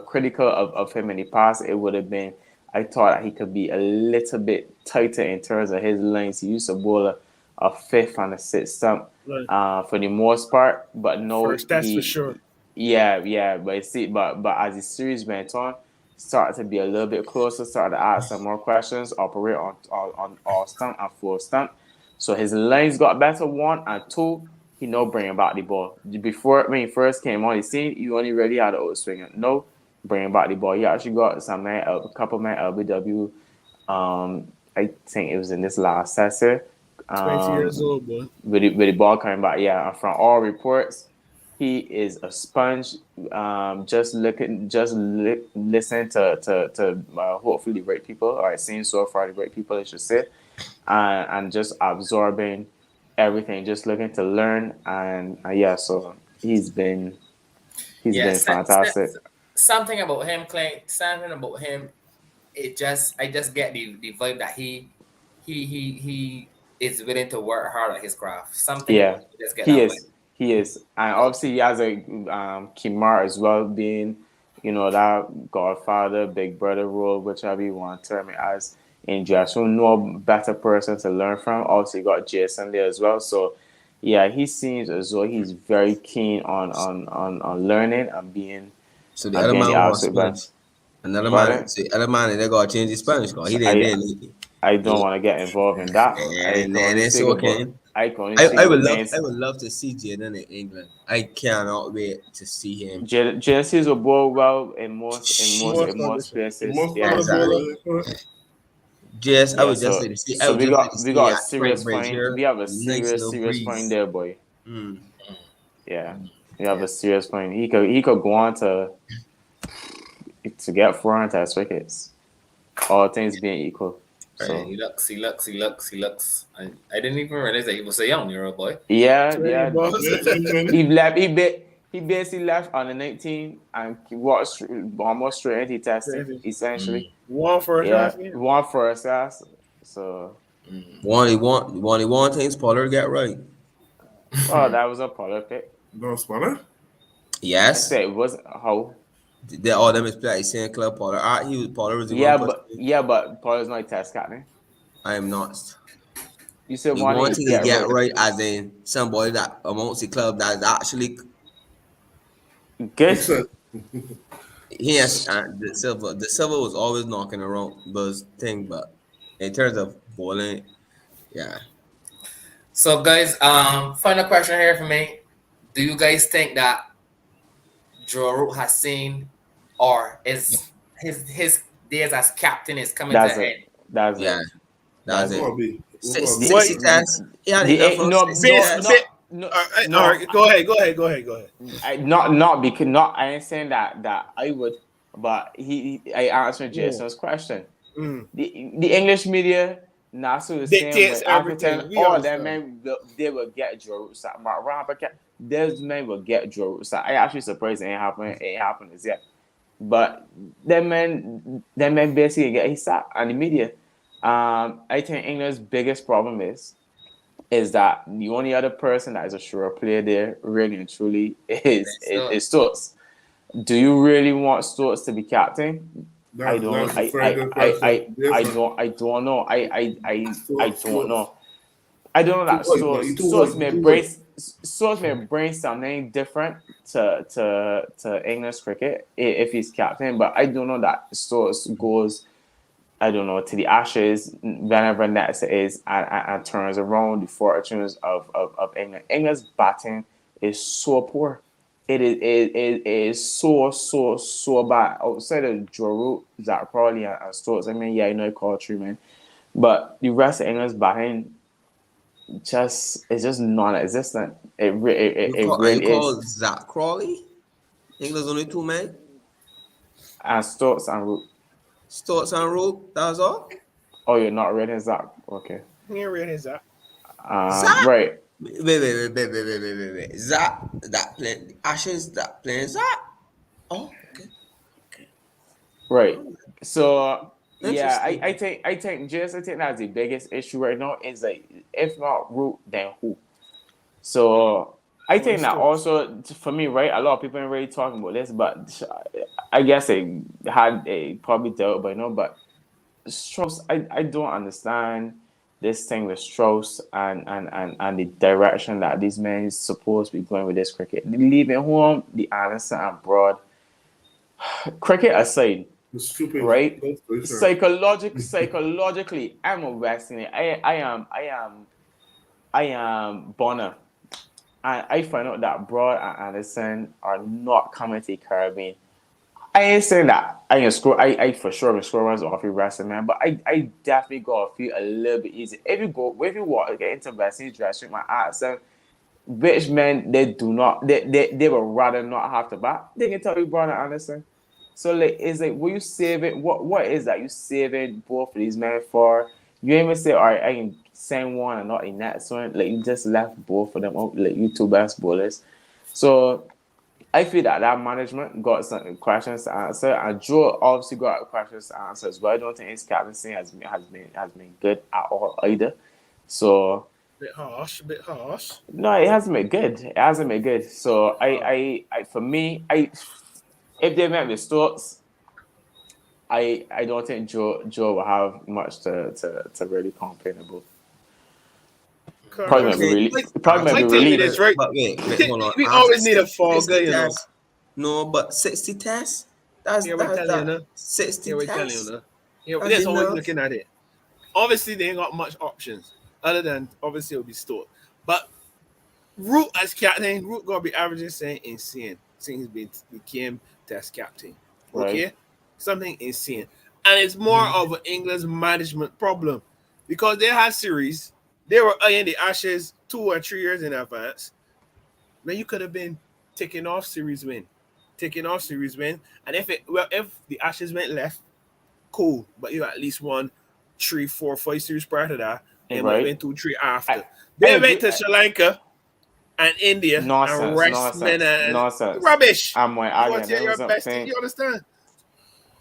critical of him in the past, it would have been. I thought that he could be a little bit tighter in terms of his lanes. He used to bowl a fifth and a sixth stump for the most part, but no, first, that's for sure. Yeah, but as the series went on, started to be a little bit closer, started to ask some more questions, operate on all stump and full stump. So his lanes got better, 1 and 2. He no bringing back the ball. Before when he first came on the scene, you only really had an outswinger. No. Bringing back the ball. He actually got a couple man LBW. I think it was in this last session. 20 years old, boy. With the ball coming back, yeah. And from all reports, he is a sponge. Just listen to hopefully the right people, or it seems so far the right people, I should say, and just absorbing everything, just looking to learn, and yeah. So he's been fantastic. Something about him, Clay. Something about him. I just get the vibe that he is willing to work hard at his craft. Something. Yeah, he is, and obviously he has a Kimar as well, being that godfather, big brother role, whichever you want to term it as. In just no better person to learn from. Also, you got Jason there as well. So, yeah, he seems as though he's very keen on learning and being. So the other man wants Spanish. Another man, they got to change his Spanish. He didn't. I don't want to get involved in that. And it's okay. I would love to see Jaden in England. I cannot wait to see him. Jaden will bowl well in most places. Exactly. I would just like to see. So we got a serious point. We have a serious point there, boy. Yeah, we have a serious point. He could go on to to get 400 test wickets, all things being equal. So he looks. I didn't even realize that he was a young Euro boy. yeah. He basically left on the 19 and walked almost straight into testing, essentially. One first half. One first half. So one things Pollard get right. oh, that was a Pollard pick. No Pollard? Yes. I said it wasn't how. They all them is play at the same club. Pollard. Pollard was the one person. But Pollard's not a test captain. I am not. You said the one thing to get right as in somebody that amongst the club that is actually good. He has the Silva was always knocking around those things, but in terms of bowling, yeah. So guys, final question here for me. Do you guys think that Joe Root has seen, or is his days as captain is coming to an end? That's it. 60 tests. Yeah, no. Go ahead. I ain't saying that I would, but I answered Jason's question. The English media, Nasu is saying with African, all that men they will get Joe Root sacked. Those men will get Joe Root sacked. I actually surprised it ain't happened as yet. But them men basically get his sacked on the media. I think England's biggest problem is that the only other person that is a sure player there, really and truly, is Stokes. Do you really want Stokes to be captain? I don't know. I don't know. I don't know that Stokes may bring something different to English cricket if he's captain, but I don't know that Stokes goes, I don't know, to the Ashes whenever next is and turns around the fortunes of England. England's batting is so poor. It is so bad. Outside of Joe Root, Zach Crawley, and Stokes, I mean, yeah, you call three men, but the rest of England's batting is just non-existent. It really call Zach Crawley? England's only two men? And Stokes and Root. Stokes and Root, that's all? Oh, you're not reading Zach? Okay. You're reading Zach. Zach? Right. Wait. Zach, that playing Ashes, that playing Zach? Oh, okay. Right. So yeah, I think that's the biggest issue right now is like, if not Root, then who? So I think that also for me, right, a lot of people ain't really talking about this, but I guess they probably dealt by now. But Strauss, I don't understand this thing with Strauss and the direction that these men is supposed to be going with this cricket. Leaving home the Anderson and Broad. Cricket aside, right? Psychologically, I'm a West Indian. I am Bonner. And I find out that Broad and Anderson are not coming to the Caribbean. I ain't saying that I for sure will score runs off your wrestling, man. But I definitely gotta feel a little bit easy. If you walk get into West Indies dressing my accent, which men they do not they would rather not have to bat. They can tell you Broad and Anderson. So like it's like, will you save it? What is that you saving both of these men for? You ain't even say, all right, I can send one and not the next one. Like you just left both of them out, like you two best bowlers. So I feel that management got some questions to answer, and Joe obviously got questions to answer as well. I don't think his captaincy has been good at all either. So bit harsh. No, it hasn't been good. So I for me, if they met with Stokes, I don't think Joe will have much to really complain about. Probably might be relieved. Right? But wait, hold on. We always need a fall guy, you know. No, but 60 tests? That's 60 tests. That's how we're looking at it. Obviously, they ain't got much options other than obviously it'll be Stokes. But Root as captain, Root gonna be averaging saying insane since he became test captain. Okay, right. Something insane, and it's more of an England's management problem because they had series. They were in the Ashes 2 or 3 years in advance. Man, you could have been taking off series win. taking off series win. And if the Ashes went left, cool. But you at least won 3, 4, 5 series prior to that. It might have been 2, 3 after. They went to Sri Lanka and India and wrestling and rubbish. I'm going to get your best team, you understand?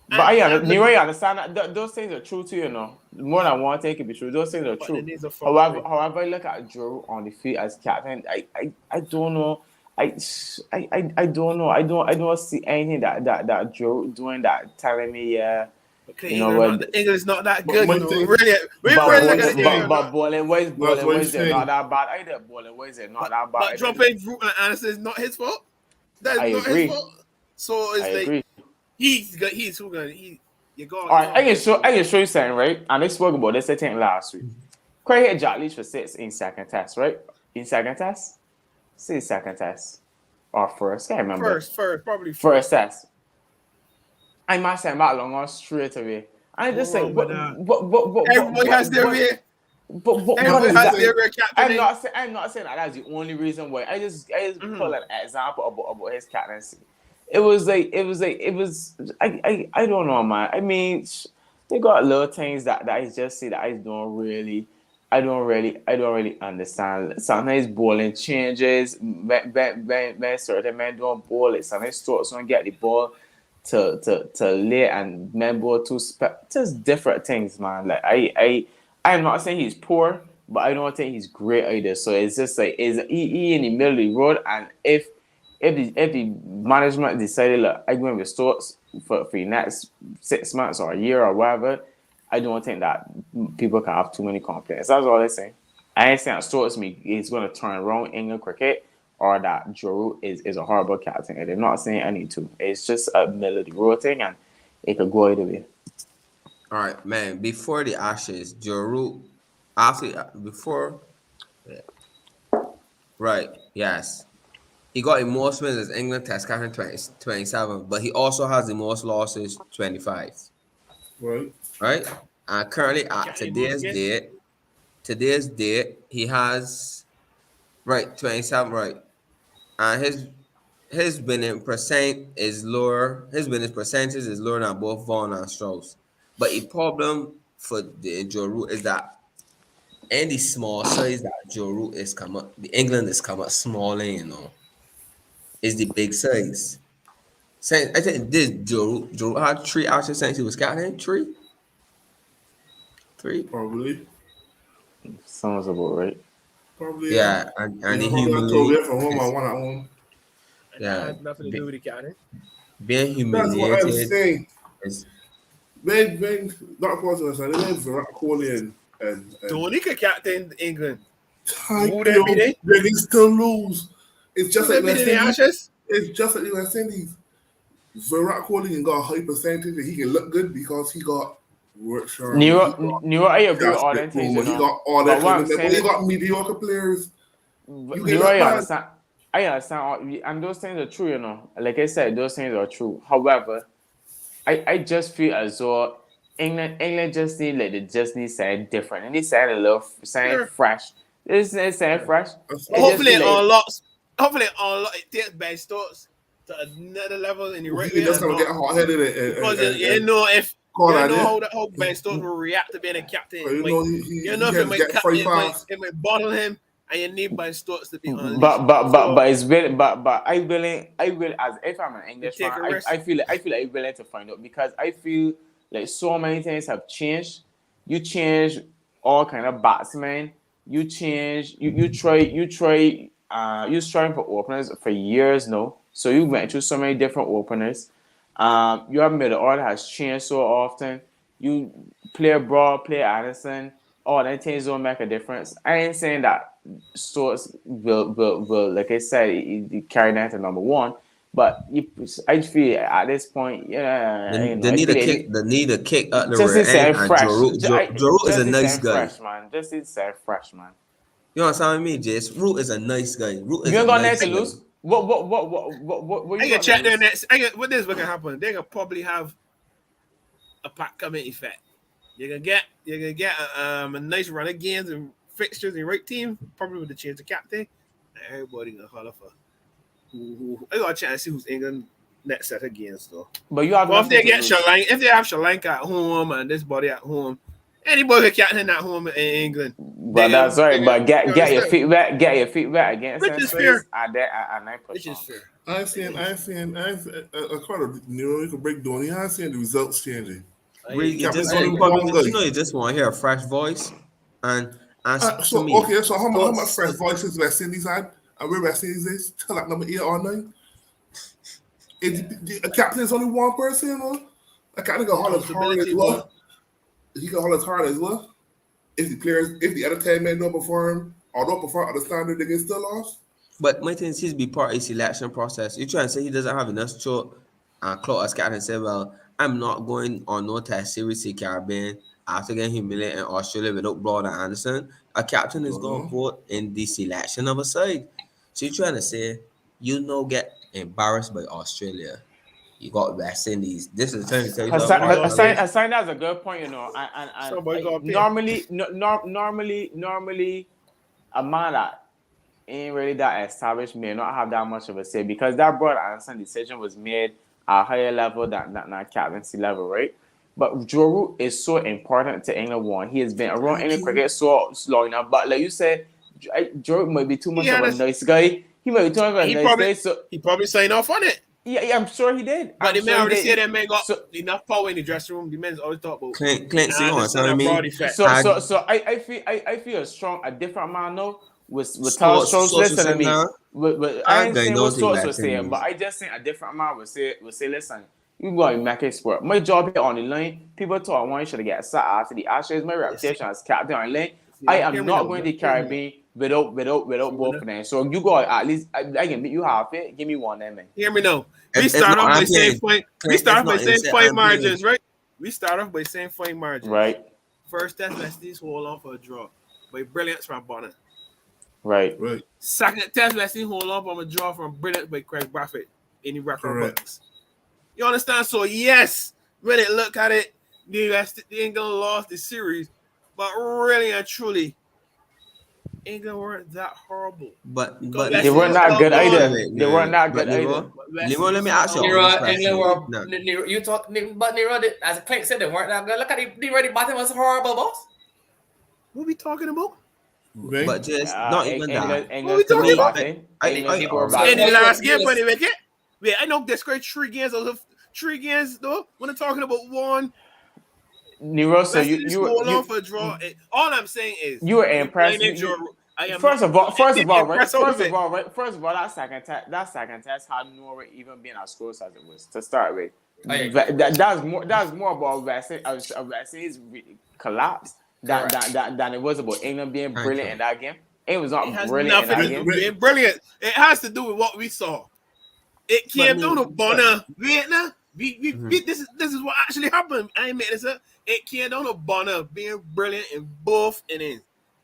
But I understand that those things are true too, you know. More than one thing can be true. Those things are true. However, I look at Joe on the field as captain, I don't know. I don't know. I don't see anything that Joe doing that telling me you know what? English is not that good. But bowling ways are not that bad either. Bowling ways are not that bad. But jumping Root and Anderson is not his fault. That's not his fault. So it's like he's who gonna you go. All right, I can show you something, right? And they spoke about this I think last week. Craig hit Jack Leach for 6 in second test, right? In second test, say second test or first. I can't remember. Probably first test. I must say back long on straight away. I just say what everybody has their way. But everybody has their way. I'm not saying that that's the only reason why. I just pull an example about his captaincy. It was I don't know, man. I mean, they got little things that I just see that I don't really understand. Sometimes bowling changes, when certain men don't bowl it. Sometimes Stokes don't get the ball to lay and men bowl too just different things, man. Like I'm not saying he's poor, but I don't think he's great either. So it's just like he in the middle of the road, and if the management decided, look, I'm going with Stokes for the next 6 months or a year or whatever, I don't think that people can have too many complaints. That's all I'm saying. I ain't saying that Stokes is going to turn around England cricket or that Joe Root is a horrible captain. They're not saying any two. It's just a middle of the road thing, and it could go either way. All right, man. Before the Ashes, Joe Root, right, yes. He got the most wins as England Test captain 27, but he also has the most losses 25. Right? And currently at today's date, he has 27, right. And his winning percent is lower. His winning percentage is lower than both Vaughan and Strauss. But the problem for the Joe Root is that any small size that Joe Root is come up, the England is come up smaller, you know. Is the big size. I think this Joe Root had 3 Ashes since he was captain. 3? Probably. Sounds about right. Probably. Yeah, and the humiliated. From home, I want at home. Yeah, that has nothing to do with the captain. Being humiliated. That's what I'm saying. When not Portugal, I think Virat Kohli and Dhoni could captain England. Then he still lose. It's just like West Indies. It's just like the West Indies. Virat Kohli got a high percentage and he can look good because he got work sharp. Nero, I agree with all that things. He got all that. But he got mediocre players. I understand, and those things are true, you know. Like I said, those things are true. However, I just feel as though England just need something different. They need something a little fresh. This is something fresh. Hopefully it takes Ben Stokes to another level in the right way. He just gonna get hot-headed because you know how Ben Stokes will react to being a captain. It might bottle him. And you need Ben Stokes to be unleashed. But it's willing. But I will as if I'm an English fan, I feel like I'm willing to find out because I feel like so many things have changed. You change all kind of batsmen. You change. You try for openers for years now. So you went through so many different openers. Your middle order has changed so often. You play abroad, play Anderson. All that things don't make a difference. I ain't saying that Stokes will like I said, he carry that to number one. But I feel at this point, they need a kick at the rear end. Joe Root is a nice guy. Just need to say fresh, man. You know what I'm saying, Jace? Root is a nice guy. You ain't got nothing to lose. What I can check their next. What this gonna happen? They're gonna probably have a pack committee effect. You're gonna get a nice run of games and fixtures in the right team, probably with the change of captain. And everybody gonna holler for who. I gotta check and see who's England next set of games though. But you have Well, if they nothing to get lose. Sri Lanka, if they have Sri Lanka at home and this body at home, anybody can captain at home in England. But that's right. But get your understand? feet wet. Get your feet wet against Which them is space. fair. And then I push Which is on. fair. I ain't seeing, according to Nero, you can break down. I ain't seeing the results changing. You just Captain's want, only one guy. you know, you just want to hear a fresh voice, and So to me, okay, so how much fresh voices West Indies had? And where West Indies is? Tell like number 8 or 9. A captain is only one person, you know? A captain can haul as hard as well. He can haul as hard as well. If the other 10 men don't perform or don't perform at the standard, they get still lost. but my thing is he's be part of the selection process. You try and say he doesn't have enough throat and claw as captain and say, well, I'm not going on no test series in Caribbean after getting humiliated in Australia without Broad and Anderson. A captain is going to vote in the selection of a side. So you're trying to say you know get embarrassed by Australia. You got West Indies. This is the time to tell you Hassan, that's a good point, you know. Normally, a man that ain't really that established may not have that much of a say because that Broad Anderson decision was made at a higher level than captaincy level, right? But Joe Root is so important to England. One, he has been around England cricket so long enough. But like you said, Joe Root might be too much of a nice guy. He might be too much of a nice guy. So he probably signed off on it. Yeah, I'm sure he did. But the man already said that man got enough power in the dressing room. The men's always talk about Clint, see what I mean? So I feel a different man now with Tall Strokes listening to me. I ain't saying what Strokes was saying, but I just think a different man would say, listen, you go and make it sport. My job here on the line, people thought one should get sat after the Ashes. My reputation as captain on the line. I am not going to Caribbean without both of them. So you go at least I can beat you half it. Give me one then, man. Hear me now. We start off by saying point margins, right? We start off by saying point margins. Right. First test, West Indies hold on for a draw by brilliance from Bonner. Right. Second test, West Indies hold on for a draw from brilliance by Craig Brathwaite in the record books. You understand? So yes, when they look at it, the England lost the series, but really and truly, England weren't that horrible. But they weren't that good either. They weren't that good either. Nero, let me ask you. You talk, but Nero, as Clint said, they weren't that good. Look at the already bottom was horrible, boss. What are we talking about? But just not even that. What are we talking about? In the last game when they make it. Wait, I know this great 3 games. Three games though. When I'm talking about one. Nero, so you hold on for a draw. All I'm saying is you were impressed. First of all, that second test had no even been as close as it was to start with. That's more about West Indies collapse than it was about England being brilliant in that game. It was not brilliant in that game. Being brilliant. It has to do with what we saw. It came down to Bonner, Vietnam. This is what actually happened. I ain't made this up. It came down to Bonner being brilliant in both innings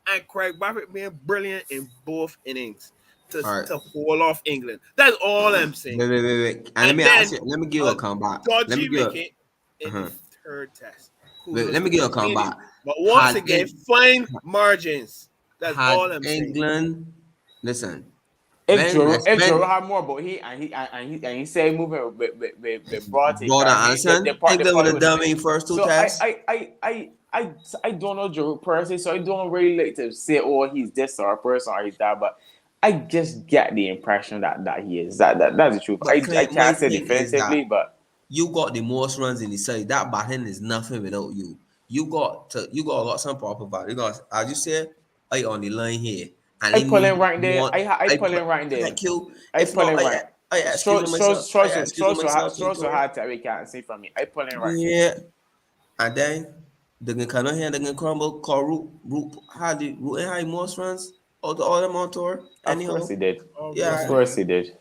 and Craig Brathwaite being brilliant in both innings to hold off England. That's all I'm saying. Wait. And let me give you a comeback. Let me give you in the third test. Let me give you a comeback. But once again, fine margins. That's all I'm saying. England, listen. If Joe had more, but he said moving with Broad Anderson, England would have done in first 2 tests. I don't know Joe personally, so I don't really like to say, oh, he's this or a person or he's that, but I just get the impression that he is. That's the truth. I can't say defensively, but you got the most runs in the side. That batting is nothing without you. You got some proper value. You got, as you said, I on the line here. I pull him right there. I pull him right there. Thank you. I pull him right. Strokes so hard that we can't see from me. I pull him right. Yeah. And then the kind of hand the crumble call Root had most runs of all them on tour. Of course he did. Yeah. Of course he did.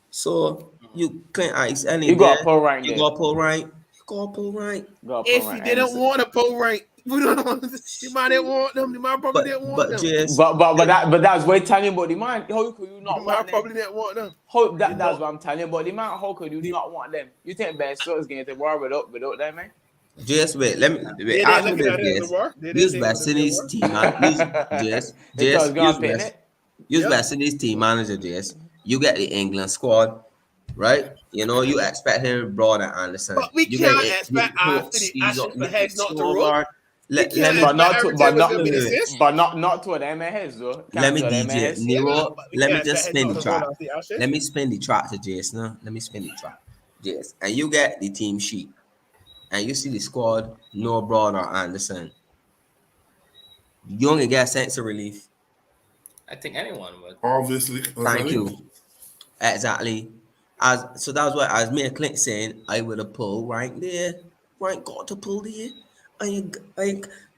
So you can't ice any. You got to pull right. You got to pull right. If he didn't want to pull right, we don't know. The man didn't want them. The man probably didn't want them. But that's what I'm telling you about the man. How could you not the want man probably didn't want them. That's what I'm telling you about the man. How could you not want them? You think Ben Stokes going to war without them, man? Just wait. Let me ask you this. Use West Indies team manager. Use West Indies team manager. You get the England squad. right? You know, you expect him broad and Anderson. But we You can't get expect after the Ashes for heads not to roll. Let can't me, But not expect to, every but time it's not, gonna be the same. but not to them heads though. let Can't me to them DJ heads. Nero. But we Let me can't just expect spin heads the not to roll track. after the Ashes. Let me spin the track to Jason. Huh? Let me spin the track, Jason. And you get the team sheet, and you see the squad. No Broad or Anderson. You only get a sense of relief. I think anyone would. Obviously. Thank you. Exactly. So that was what I was making Clint saying. I would have pulled right there. Right, got to pull there. I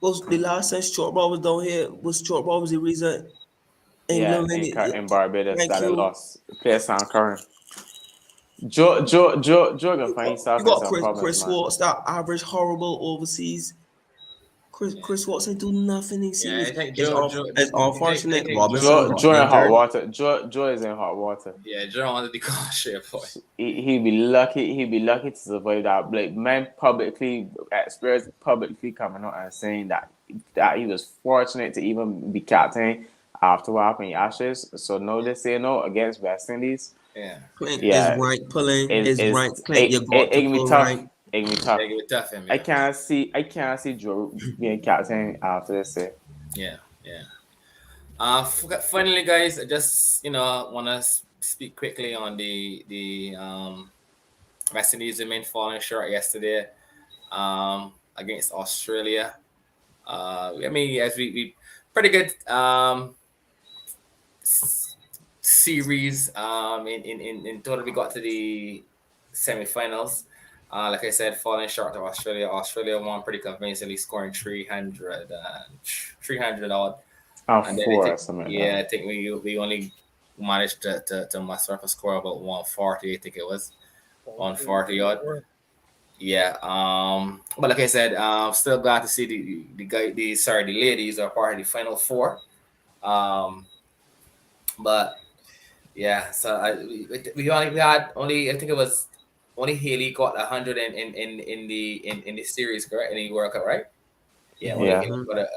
was the last time short ball was down here. Was short ball was the reason Yeah, England win it. in Barbados Thank that they you. lost. Players sound current. Joe gonna find himself You in got some problems, Chris man. Watts, that average horrible overseas. Chris Watts ain't do nothing in Yeah, series. I think It's unfortunate. Robinson got Joe in hot injured. water. Joe is in hot water. Yeah, Joe wanted the call share boy. He'd be lucky. He'd be lucky to survive that. Like man, publicly experienced publicly coming out and saying that he was fortunate to even be captain after what happened in Ashes. So no, they say no against West Indies. Yeah. Clint is Yeah, rank pulling. Is is rank Clint. You got it to can be pull tough. rank. It can be tough. They give it tough him. I Yeah. can't see Joe being captain after this. Yeah. Finally, guys, I just want to speak quickly on the West Indies women falling short yesterday against Australia. I mean, as we pretty good series. In total, we got to the semifinals. Like I said, falling short of Australia. Australia won pretty convincingly, scoring 300 odd. And then Four or something like that. I think we only managed to muster up a score about 140. I think it was 140 odd. Yeah. But like I said, still glad to see the ladies are part of the final four. But yeah, so we had only, I think it was only Haley got 100 in the series, correct? In the World Cup, right? Yeah, only Haley got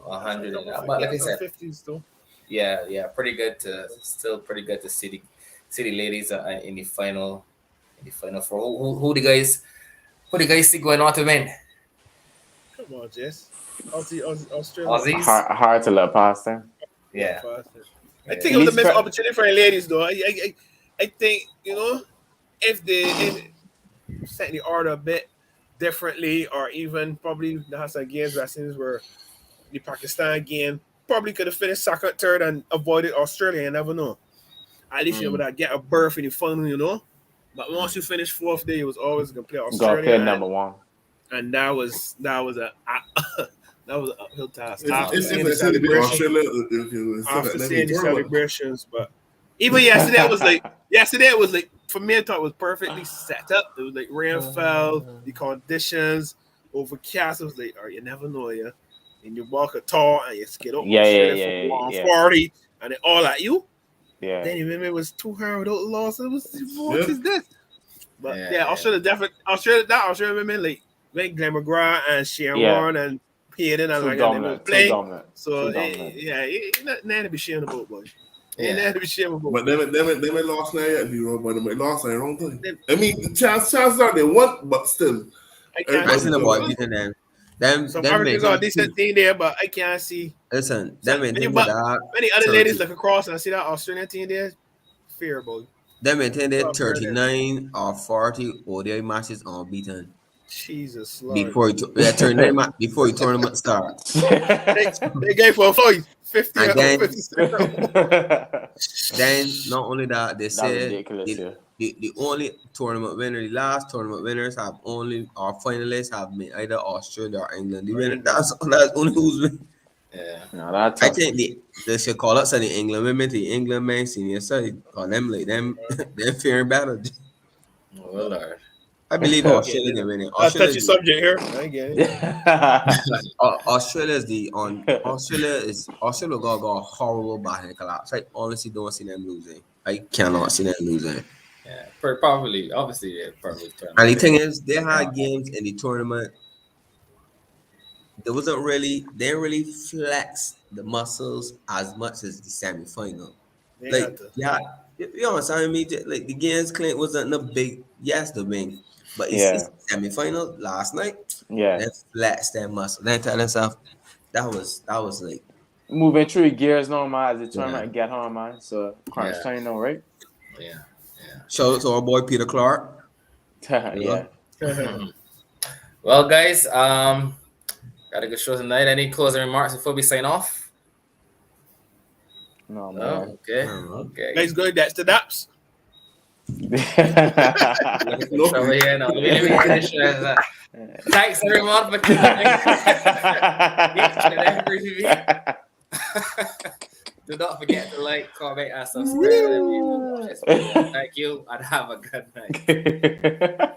100 in that. But like I said, 50s though. yeah, pretty good to see the ladies in the final four. Who the guys see going on to win? Come on, Jess. Australia. Aussies. Hard to let past them. Yeah. I think it was a missed opportunity for the ladies, though. I think if they set the order a bit differently, or even probably the Hassan games, Westerners were the Pakistan game, probably could have finished second, third, and avoided Australia. You never know. At least you would get a berth in the final, But once you finish fourth day, it was always gonna play Australia. Got play number one. And that was a that was an uphill task. After seeing the celebrations, but even yesterday it was like for me I thought it was perfectly set up. It was like rain fell, the conditions overcast. It was like, you never know, and you walk a tall and you skid up for 140 and it all at you. Yeah. Then you remember it was 2 hard without loss. It was what is this? But Australia women like Glenn McGrath and Sharon Warren and Hayden and like they were playing. So nothing to be sharing about, boy. Nothing to be sharing about. But they lost now yet, but they lost their own thing. I mean, the chances are they won, but still. I seen the boy beating them. Some Africans are a decent thing there, but I can't see. Listen, many other ladies look across and I see that Australian team there. Fear, boy. They maintain their 39 or 40 ODI matches unbeaten. Jesus Lord. Before tournament starts. They gave for a fight 50 and then, then not only that, they say the only tournament winner, the last tournament winners have only, our finalists have been either Australia or England. The winner, that's only who's winning. Yeah. No, that's I think they should call us the England women, the England men senior side. Call them like them they're fair battle. Oh Lord. I believe Australia can win it. I'll touch your subject here. I get it. Australia got a horrible batting collapse. I honestly don't see them losing. I cannot see them losing. Yeah, probably. Obviously, they're probably. And the thing is, they had games in the tournament. They didn't really flex the muscles as much as the semi-final. Like, yeah, you understand me? Like the games Clint wasn't a big yes to win, but it's semi-final last night. Yeah. Then flex that muscle. Then tell themselves that was like moving through gears now, man, as the tournament get on, man. So crunch time now, right? Yeah. Shout out to our boy Peter Clark. Yeah. Well, guys, got a good show tonight. Any closing remarks before we sign off? No, man. Okay. Let's go. That's the daps. Trouble here now. Let me finish. Thanks everyone for tuning in. Do not forget to like, comment, and subscribe. Thank you, and have a good night.